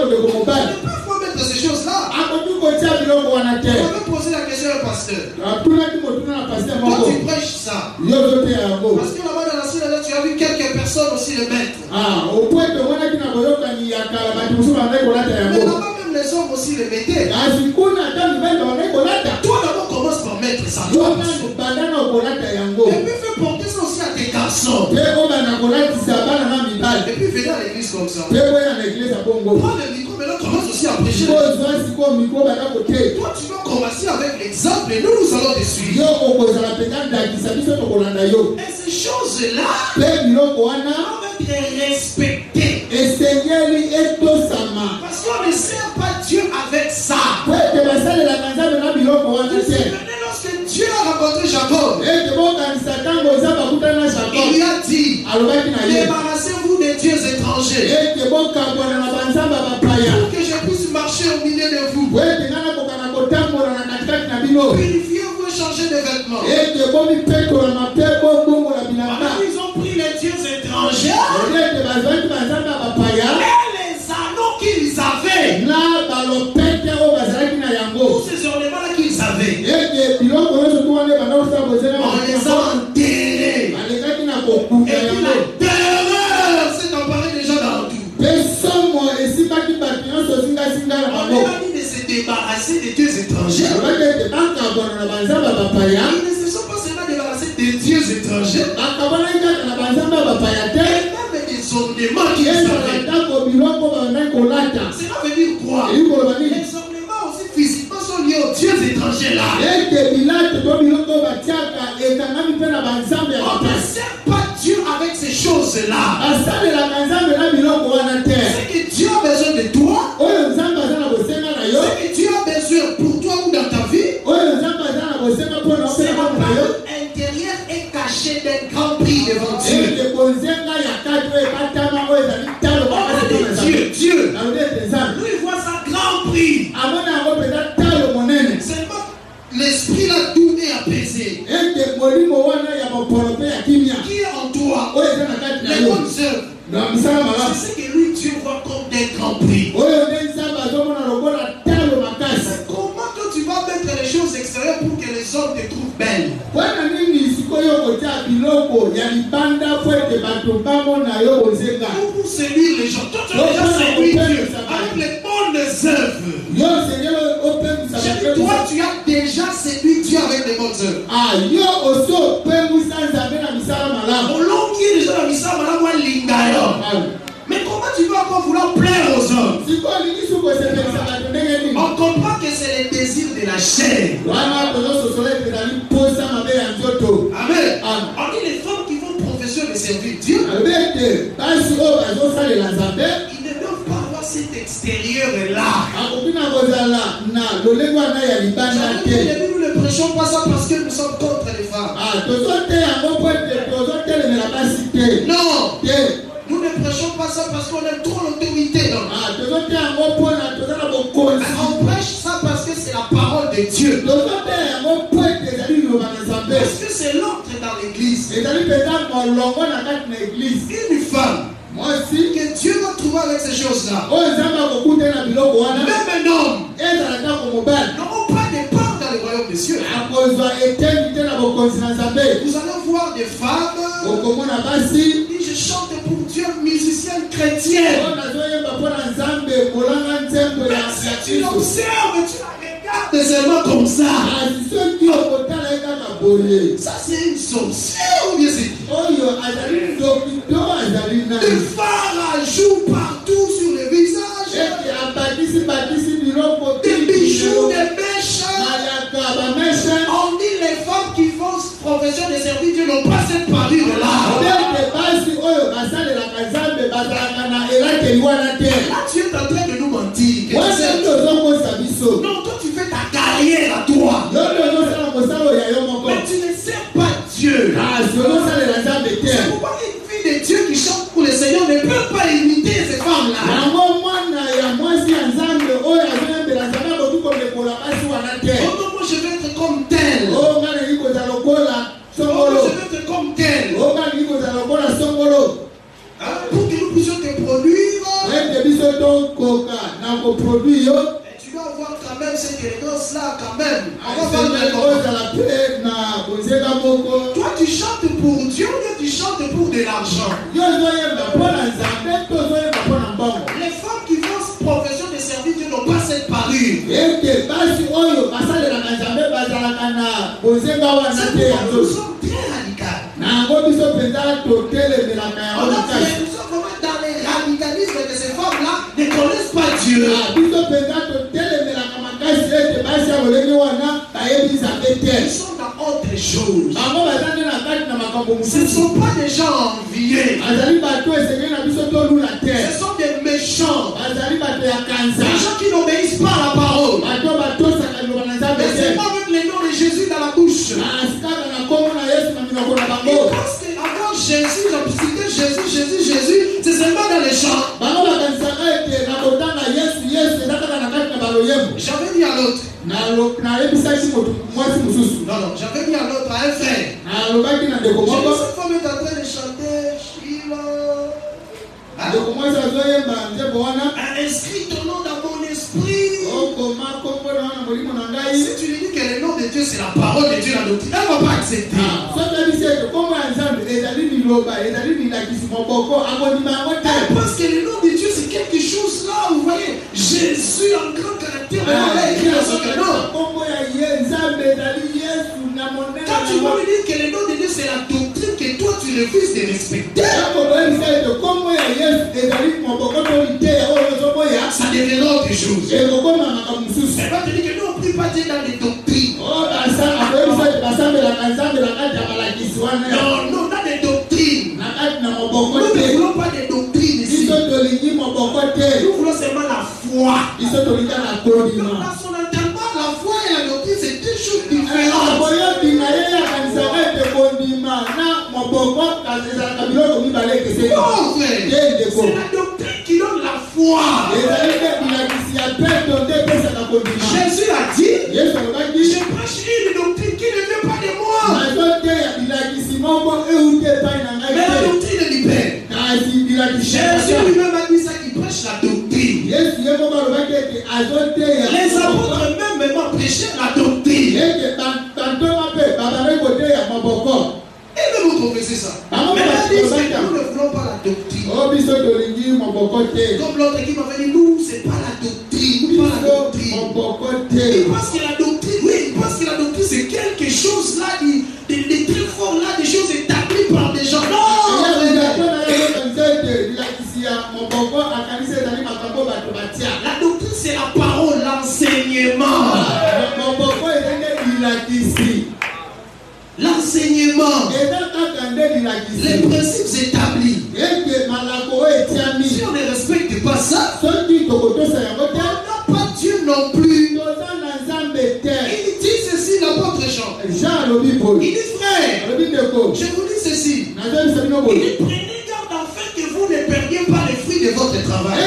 ne peuvent pas mettre ces choses-là. On va poser la question au pasteur. Quand tu prêches ça, parce que là-bas dans la salle, tu as vu quelques personnes aussi le mettre. Mais là-bas même les hommes aussi le mettaient. Toi d'abord commence par mettre ça. Et puis fais porter ça aussi à tes garçons. Et puis venez à l'église comme ça. Prends le micro, maintenant commence aussi à prêcher. Toi tu vas commencer avec l'exemple et nous allons te suivre. Et ces choses-là doivent être respectées. Parce qu'on ne sert pas Dieu avec ça. Lorsque Dieu a rencontré Jacob, il lui a dit, débarrassez-vous des dieux étrangers pour que je puisse marcher au milieu de vous. Purifiez-vous et changez de vêtements. Alors, ils ont pris les dieux étrangers et les anneaux qu'ils avaient, tous ces ornements-là qu'ils avaient, on les a enterrés. Et puis la terreur s'est emparée des gens dans tout. On leur a dit de se débarrasser des dieux étrangers. Ils ne se sont pas seulement débarrassés des dieux étrangers, et même des ornements qu'ils avaient. Cela veut dire quoi? Les ornements aussi physiquement sont liés aux dieux étrangers là. On ne sert pas Dieu avec ces choses-là. C'est que Dieu a besoin de toi. C'est que Dieu a besoin pour toi ou dans ta vie. C'est que notre intérieur est caché d'un grand prix devant Dieu. Dieu. Lui, il voit ça grand prix. Seulement l'esprit là tout est apaisé. Qui est en toi? Les bonnes œuvres. C'est ce que lui, Dieu voit comme des grands prix. Comment toi tu vas mettre les choses extérieures pour que les hommes te trouvent belle? Ou pour séduire les gens? Toi tu as déjà séduit Dieu avec les bonnes œuvres. Toi tu as déjà séduit Dieu avec les bonnes bonnes œuvres. Ah, yo oso pe musanza be na misala malamu. Olongi déjà la misa malamu lingayo. Mais comment tu vas encore vouloir plaire aux hommes? On comprend que c'est les désirs de la chair. Amen. On dit les femmes qui font profession de servir Dieu, ils ne doivent pas avoir cet extérieur-là. Nous ne prêchons pas ça parce que nous sommes contre les femmes. Non. Nous ne prêchons pas ça parce qu'on aime trop l'autorité. On prêche ça parce que c'est la parole de Dieu. Parce que c'est l'ordre dans l'église. Une femme que Dieu va trouver avec ces choses-là. Même un homme n'auront pas de part dans le royaume des cieux. Vous allez voir des femmes qui je chante pour Dieu, musicienne chrétienne. Mais si tu l'observes, tu la regardes seulement comme ça. Ça c'est une sorcière ou bien c'est qui? Le phare joue partout sur le visage. Des bijoux, des mèches. On dit les femmes qui font profession de servir Dieu n'ont pas cette parure-là. Là, tu es en train de nous mentir. Non, toi tu fais ta carrière à toi. Mais tu ne sers pas Dieu. C'est pourquoi une fille de Dieu qui chante pour le Seigneur ne peut pas imiter ces femmes-là. Moi, je vais être comme tel. Moi, je vais être comme tel. Pour que nous puissions te produire. Tu dois avoir quand même cette élégance-là, quand même. Toi, tu chantes pour Dieu ou tu chantes pour de l'argent? Les femmes qui font profession de servir Dieu n'ont pas cette parure. Nous sommes très radicaux. Nous sommes vraiment dans les radicalismes de ces femmes-là ne connaissent pas Dieu. Ils sont dans autre chose. Ce ne sont pas des gens enviés. Ce sont des méchants. Des gens qui n'obéissent pas à la parole. Mais c'est pas avec le nom de Jésus dans la bouche. Ils pensent qu'avoir Jésus, la cité Jésus, c'est seulement dans les champs. J'avais dit à l'autre. Non, j'avais dit à l'autre, à un frère. Cette femme est en train de chanter Shiloh. Inscris ton nom dans mon esprit. Si tu lui dis que le nom de Dieu c'est la parole de Dieu, la doctrine, elle ne va pas accepter. Parce que le nom de Dieu c'est quelque chose là, vous voyez, Jésus en grand caractère, on a écrit dans son nom. Quand tu vas lui dire que le nom de Dieu c'est la doctrine que toi tu refuses de respecter, ça deviendra autre chose. Elle va te dire que nous on ne prie pas Dieu dans les doctrines. Non, dans les doctrines. Nous ne voulons pas des doctrines ici. Nous voulons seulement la foi. Dans son entendement, la foi et la doctrine c'est deux choses différentes. C'est la doctrine qui donne la foi. Jésus a dit, je prêche une doctrine qui ne vient pas de moi. Mais la doctrine libère. Jésus lui-même a dit ça, qu'il prêche la doctrine. Les apôtres même prêché la doctrine. Et même vous confessez ça. Mais nous ne voulons pas la doctrine. Comme l'autre qui m'avait dit, nous, c'est pas la doctrine. Pas la doctrine. Il pense que la doctrine, oui, il pense que la doctrine c'est quelque chose choses là, des trucs forts là, des choses établies par des gens. Non! La doctrine, c'est la parole, l'enseignement. L'enseignement, les principes établis. Si on ne respecte pas ça, on n'a pas Dieu non plus. Il dit ceci, l'apôtre Jean. Il dit frère, je vous dis ceci. Il dit prenez garde afin que vous ne perdiez pas les fruits de votre travail.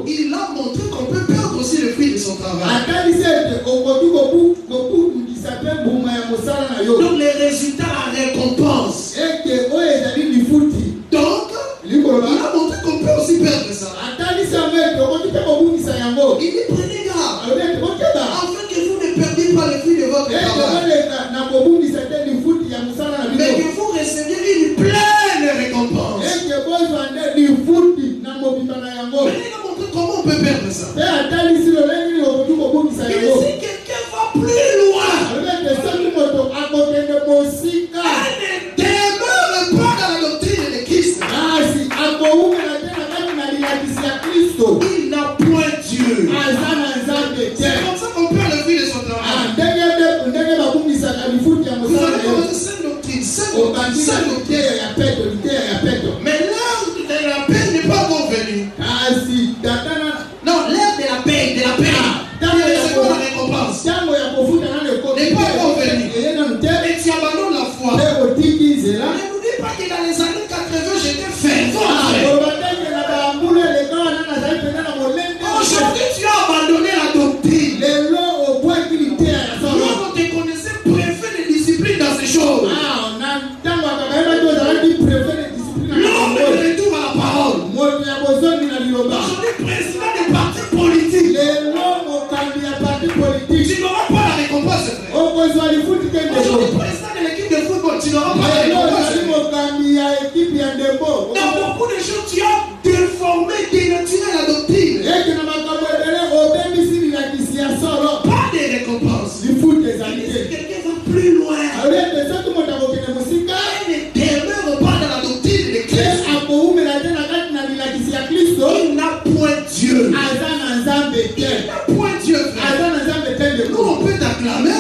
Il a montré qu'on peut perdre aussi le fruit de son travail. Donc les résultats, la récompense. Donc, il a montré qu'on peut aussi perdre ça. Il dit prenez garde afin que vous ne perdiez pas les fruits de votre travail, mais que vous receviez une pleine récompense. Mais il a montré comment on peut perdre ça. Et si quelqu'un va plus loin, elle ne demeure pas dans la doctrine de Christ. Il n'a point Dieu. C'est comme ça qu'on perd le fruit de son travail. Vous avez commencé cette doctrine. Mais l'heure de la paix n'est pas encore venue. Non, l'heure de la paix, de la récompense n'est pas encore venue. Et tu abandonnes la foi. Ne vous dis pas que dans les années 80 j'étais fervent. Aujourd'hui tu as abandonné la doctrine. Lorsque on te connaissait préfet de discipline dans ces choses. L'homme de retour à la parole. Aujourd'hui président des partis politiques. Tu n'auras pas la récompense, frère. Aujourd'hui président de l'équipe de football, tu n'auras pas la récompense. Dans beaucoup de choses, tu as déformé, dénaturé la doctrine. Pas de récompense. Si quelqu'un va plus loin, elle ne demeure pas dans la doctrine de Christ. Il n'a point Dieu. Il n'a point Dieu, frère. Nous, on peut t'acclamer. On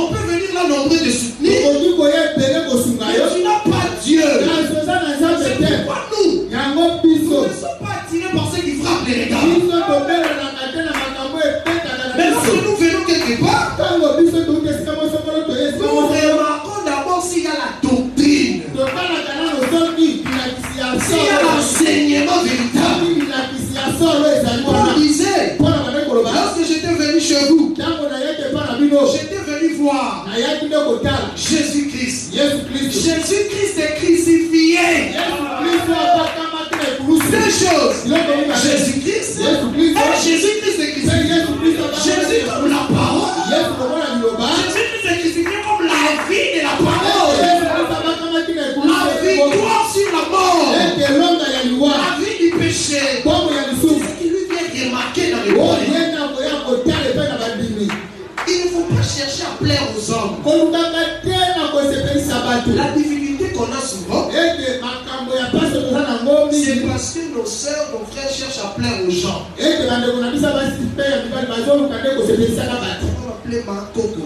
peut venir là nombreux te soutenir. Mais tu n'as pas Dieu. C'est pourquoi nous ne sommes pas attirés par ceux qui frappent les regards. Mais lorsque nous venons quelque part, nous remarquons d'abord s'il y a la doctrine, s'il y a l'enseignement véritable. On disait, lorsque j'étais venu chez vous, j'étais venu voir Jésus-Christ. Jésus-Christ est crucifié. Deux choses. Jésus-Christ et Jésus-Christ est crucifié. Jésus comme la parole. Jésus-Christ est crucifié comme la vie de la parole. La victoire sur la mort. La vie du péché. C'est ce qui lui vient remarquer dans les paroles. Il ne faut pas chercher à plaire aux hommes. La difficulté qu'on a souvent, c'est parce que nos soeurs, nos frères cherchent à plaire aux gens. On l'appelait Makoko.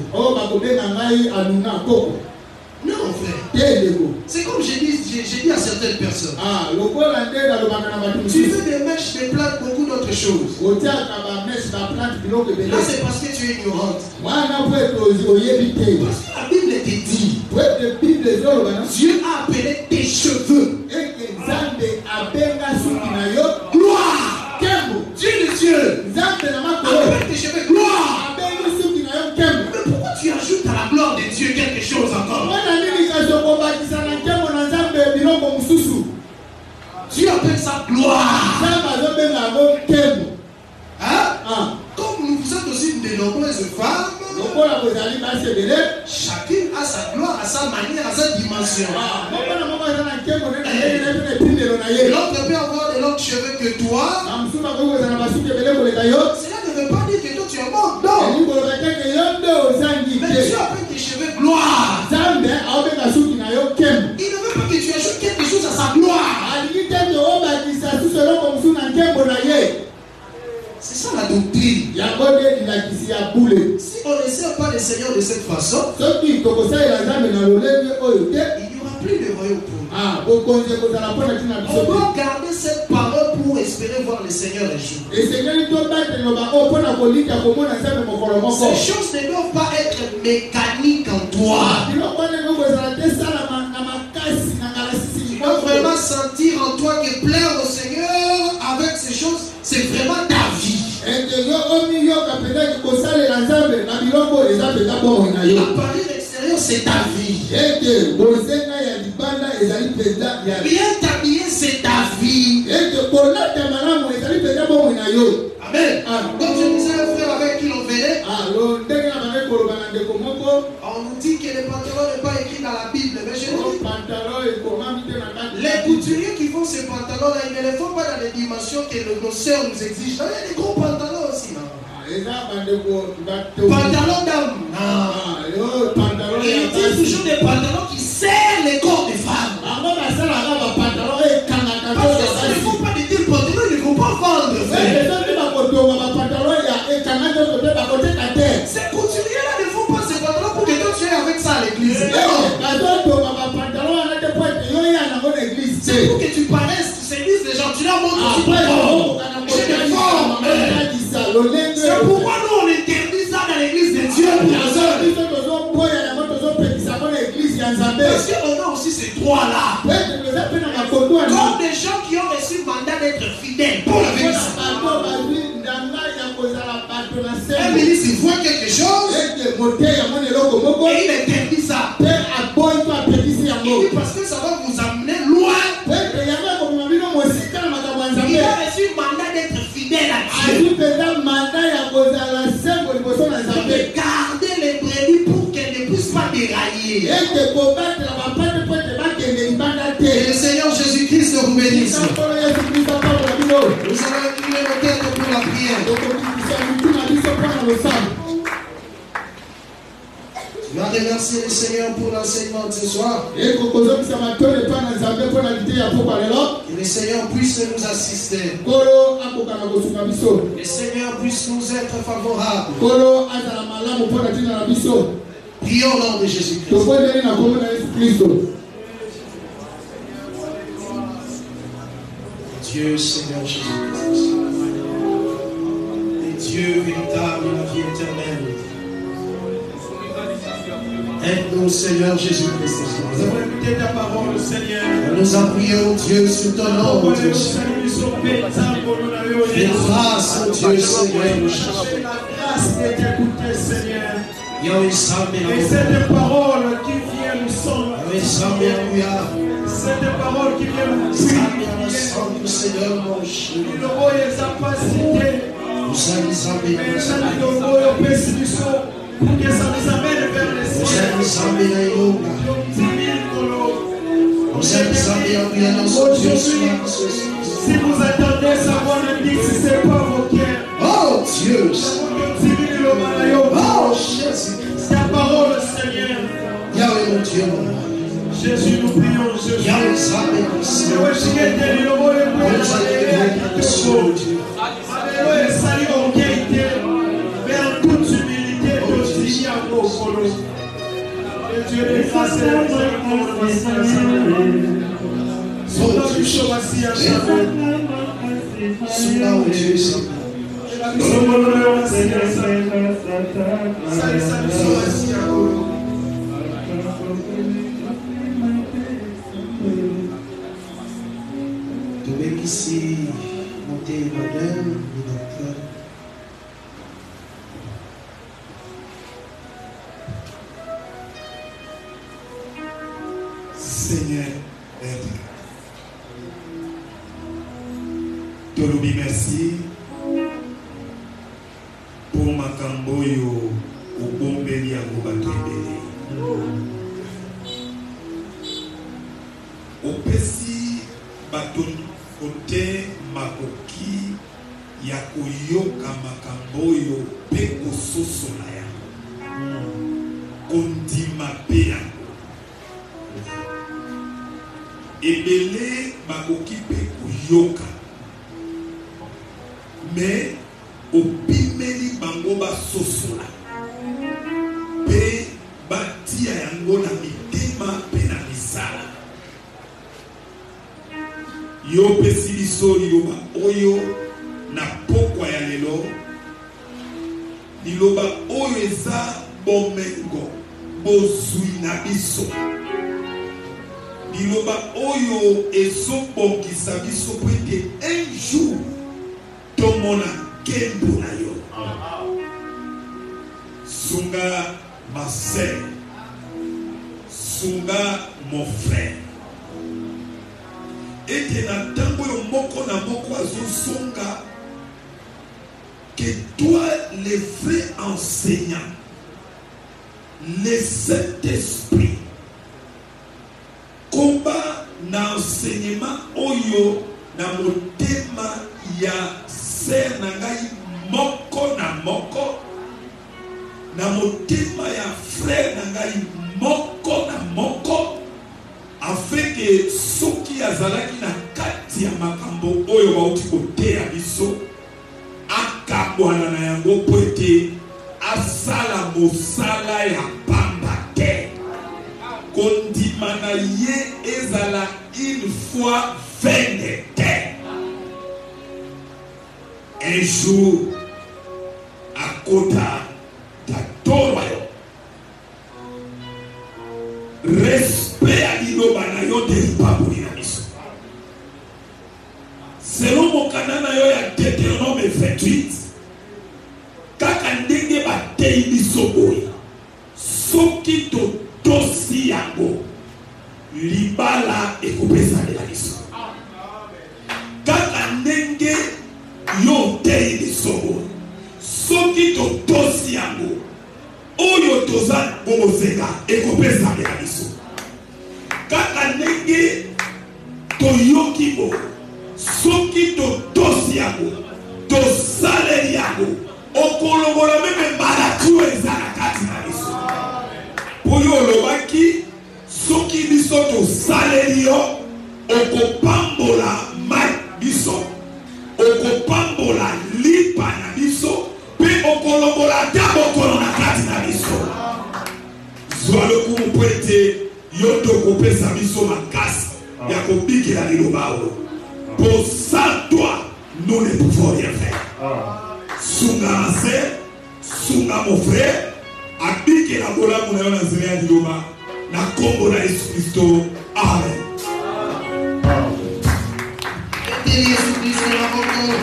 Non, frère. C'est comme j'ai dit à certaines personnes. Tu veux des mèches, des plantes, beaucoup d'autres choses. Là, c'est parce que tu es ignorante. Parce que la Bible te dit, Dieu a appelé tes cheveux gloire. Dieu le Dieu appelle tes cheveux gloire. Mais pourquoi tu ajoutes à la gloire de Dieu quelque chose encore? Dieu appelle ça gloire. Hein? Comme vous êtes aussi de nombreuses femmes, chacune a sa gloire, à sa manière, à sa dimension. L'autre peut avoir de longs cheveux que toi. Cela ne veut pas dire que non. Mais Dieu appelle tes cheveux gloire. Il ne veut pas que tu ajoutes quelque chose à sa gloire. C'est ça la doctrine. Si on ne sert pas le Seigneur de cette façon, il n'y aura plus de royaume pour nous. On doit garder cette parole pour espérer voir le Seigneur un jour. Ces choses ne doivent pas être mécaniques en toi. Tu dois vraiment sentir en toi que plaire au Seigneur avec ces choses, c'est vraiment ta vie. L'appareil extérieur, c'est ta vie. Bien t'habiller, c'est ta vie. Amen. Comme je disais un frère avec qui l'on venait, on nous dit que le pantalon n'est pas écrit dans la Bible. Mais je dis, les couturiers qui font ces pantalons-là, ils ne les font pas dans les dimensions que nos sœurs nous exigent. Il y a des gros pantalons aussi. Pantalons d'homme. Ils utilisent toujours des pantalons qui serrent les corps des femmes. Parce que ça ne faut pas de tels pantalons, ils ne vont pas vendre. Ces couturiers-là ne font pas ces pantalons pour que toi tu aies avec ça à l'église. C'est pour que tu paraisses, tu séduises les gens, tu leur montres que tu peux vendre. C'est pourquoi nous on interdit ça dans l'église de Dieu. Parce qu'on a aussi ces droits-là. Comme des gens qui ont reçu le mandat d'être fidèles pour la vie. Un ministre, il voit quelque chose et il interdit ça. Il dit parce que ça va vous amener loin. Il a reçu le mandat d'être fidèle à Dieu. De garder les brebis pour qu'elles ne puissent pas dérailler. Et le Seigneur Jésus-Christ vous bénisse. Nous allons incliner nos têtes pour la prière. Je vais remercier le Seigneur pour l'enseignement de ce soir. Que le Seigneur puisse nous assister. Que le Seigneur puisse nous être favorable. Prions au nom de Jésus-Christ. Dieu, Seigneur Jésus-Christ. Et Dieu véritable, la vie éternelle. Aide-nous, Seigneur Jésus-Christ. Nous avons écouté ta parole, Seigneur. Nous appuyons, Dieu, sur ton nom, Dieu. Fais grâce, Dieu, Seigneur. La grâce de t'écouter, Seigneur. Et cette parole qui vient nous sauver. Cette parole qui vient nous purifier. Nous avons les capacités. Pour que ça nous amène vers le Seigneur. Si vous attendez savoir le dit, si ce n'est pas vos cœurs. Oh Dieu! Oh Jésus! C'est ta parole, Seigneur. Yahweh mon Dieu. Jésus, nous prions, Jésus. Yahweh, Dieu des grâces et la ici, monter modèle, Seigneur, aide. Tolobi merci pour ma camboyo au bombeli à Mobatobeli. Au Pessi, baton côté Makoki, ya koyoka makambo oyo pe kososola yango kondima pe yango ebele bakoki pe koyoka me opimeli bango basosola pe batia yango na mitema pe na misala yo pesi biso liloba oyo na pokwa ya lelo liloba oyo eza bomengo bozwi na biso liloba oyo ezobongisa biso po ete un jour tomona nkembo na yo sunga ma sœur, sunga mon frère. Et que na tango yo moko na moko azosonga que toi les vrais enseignants, le Saint-Esprit, combat na enseignement oyo na motema ya sœur na ngai moko na moko na motema ya frère na ngai moko na moko afin que soki azalaki na kati ya makambo oyo bauti koteya biso akabwana na yango po ete asala mosala ya pamba te kondima na ye ezala une fois vaine te un jour akota tatolwa yo respect ya liloba na yo te lipaboli na biso selon mokanda na yo ya Deutéronome 28 kaka ndenge bateyi biso boye soki totosi yango libala ekopesalela biso kaka ndenge yo oteyi biso boye soki totosi yango oyo toza bomosenga ekopesalela biso kaka ndenge toyoki bo soki totosi yango tosaleli yango okolongola meme maladi oyo eza na kati na biso po yo olobaki soki biso tosaleli yo okopambola mai biso okopambola lipa na biso pe okolongola ta bokolo na kati na biso zwa lokumu po ete yo tokopesa biso makasi ya kobikela liloba oyo pour ça toi nous ne pouvons rien faire sunga ma sœur sunga mon frère abikela bolamu na yo na nzela ya liloba na kombo na Yesu Kristo amen. Yesu Kristo na moko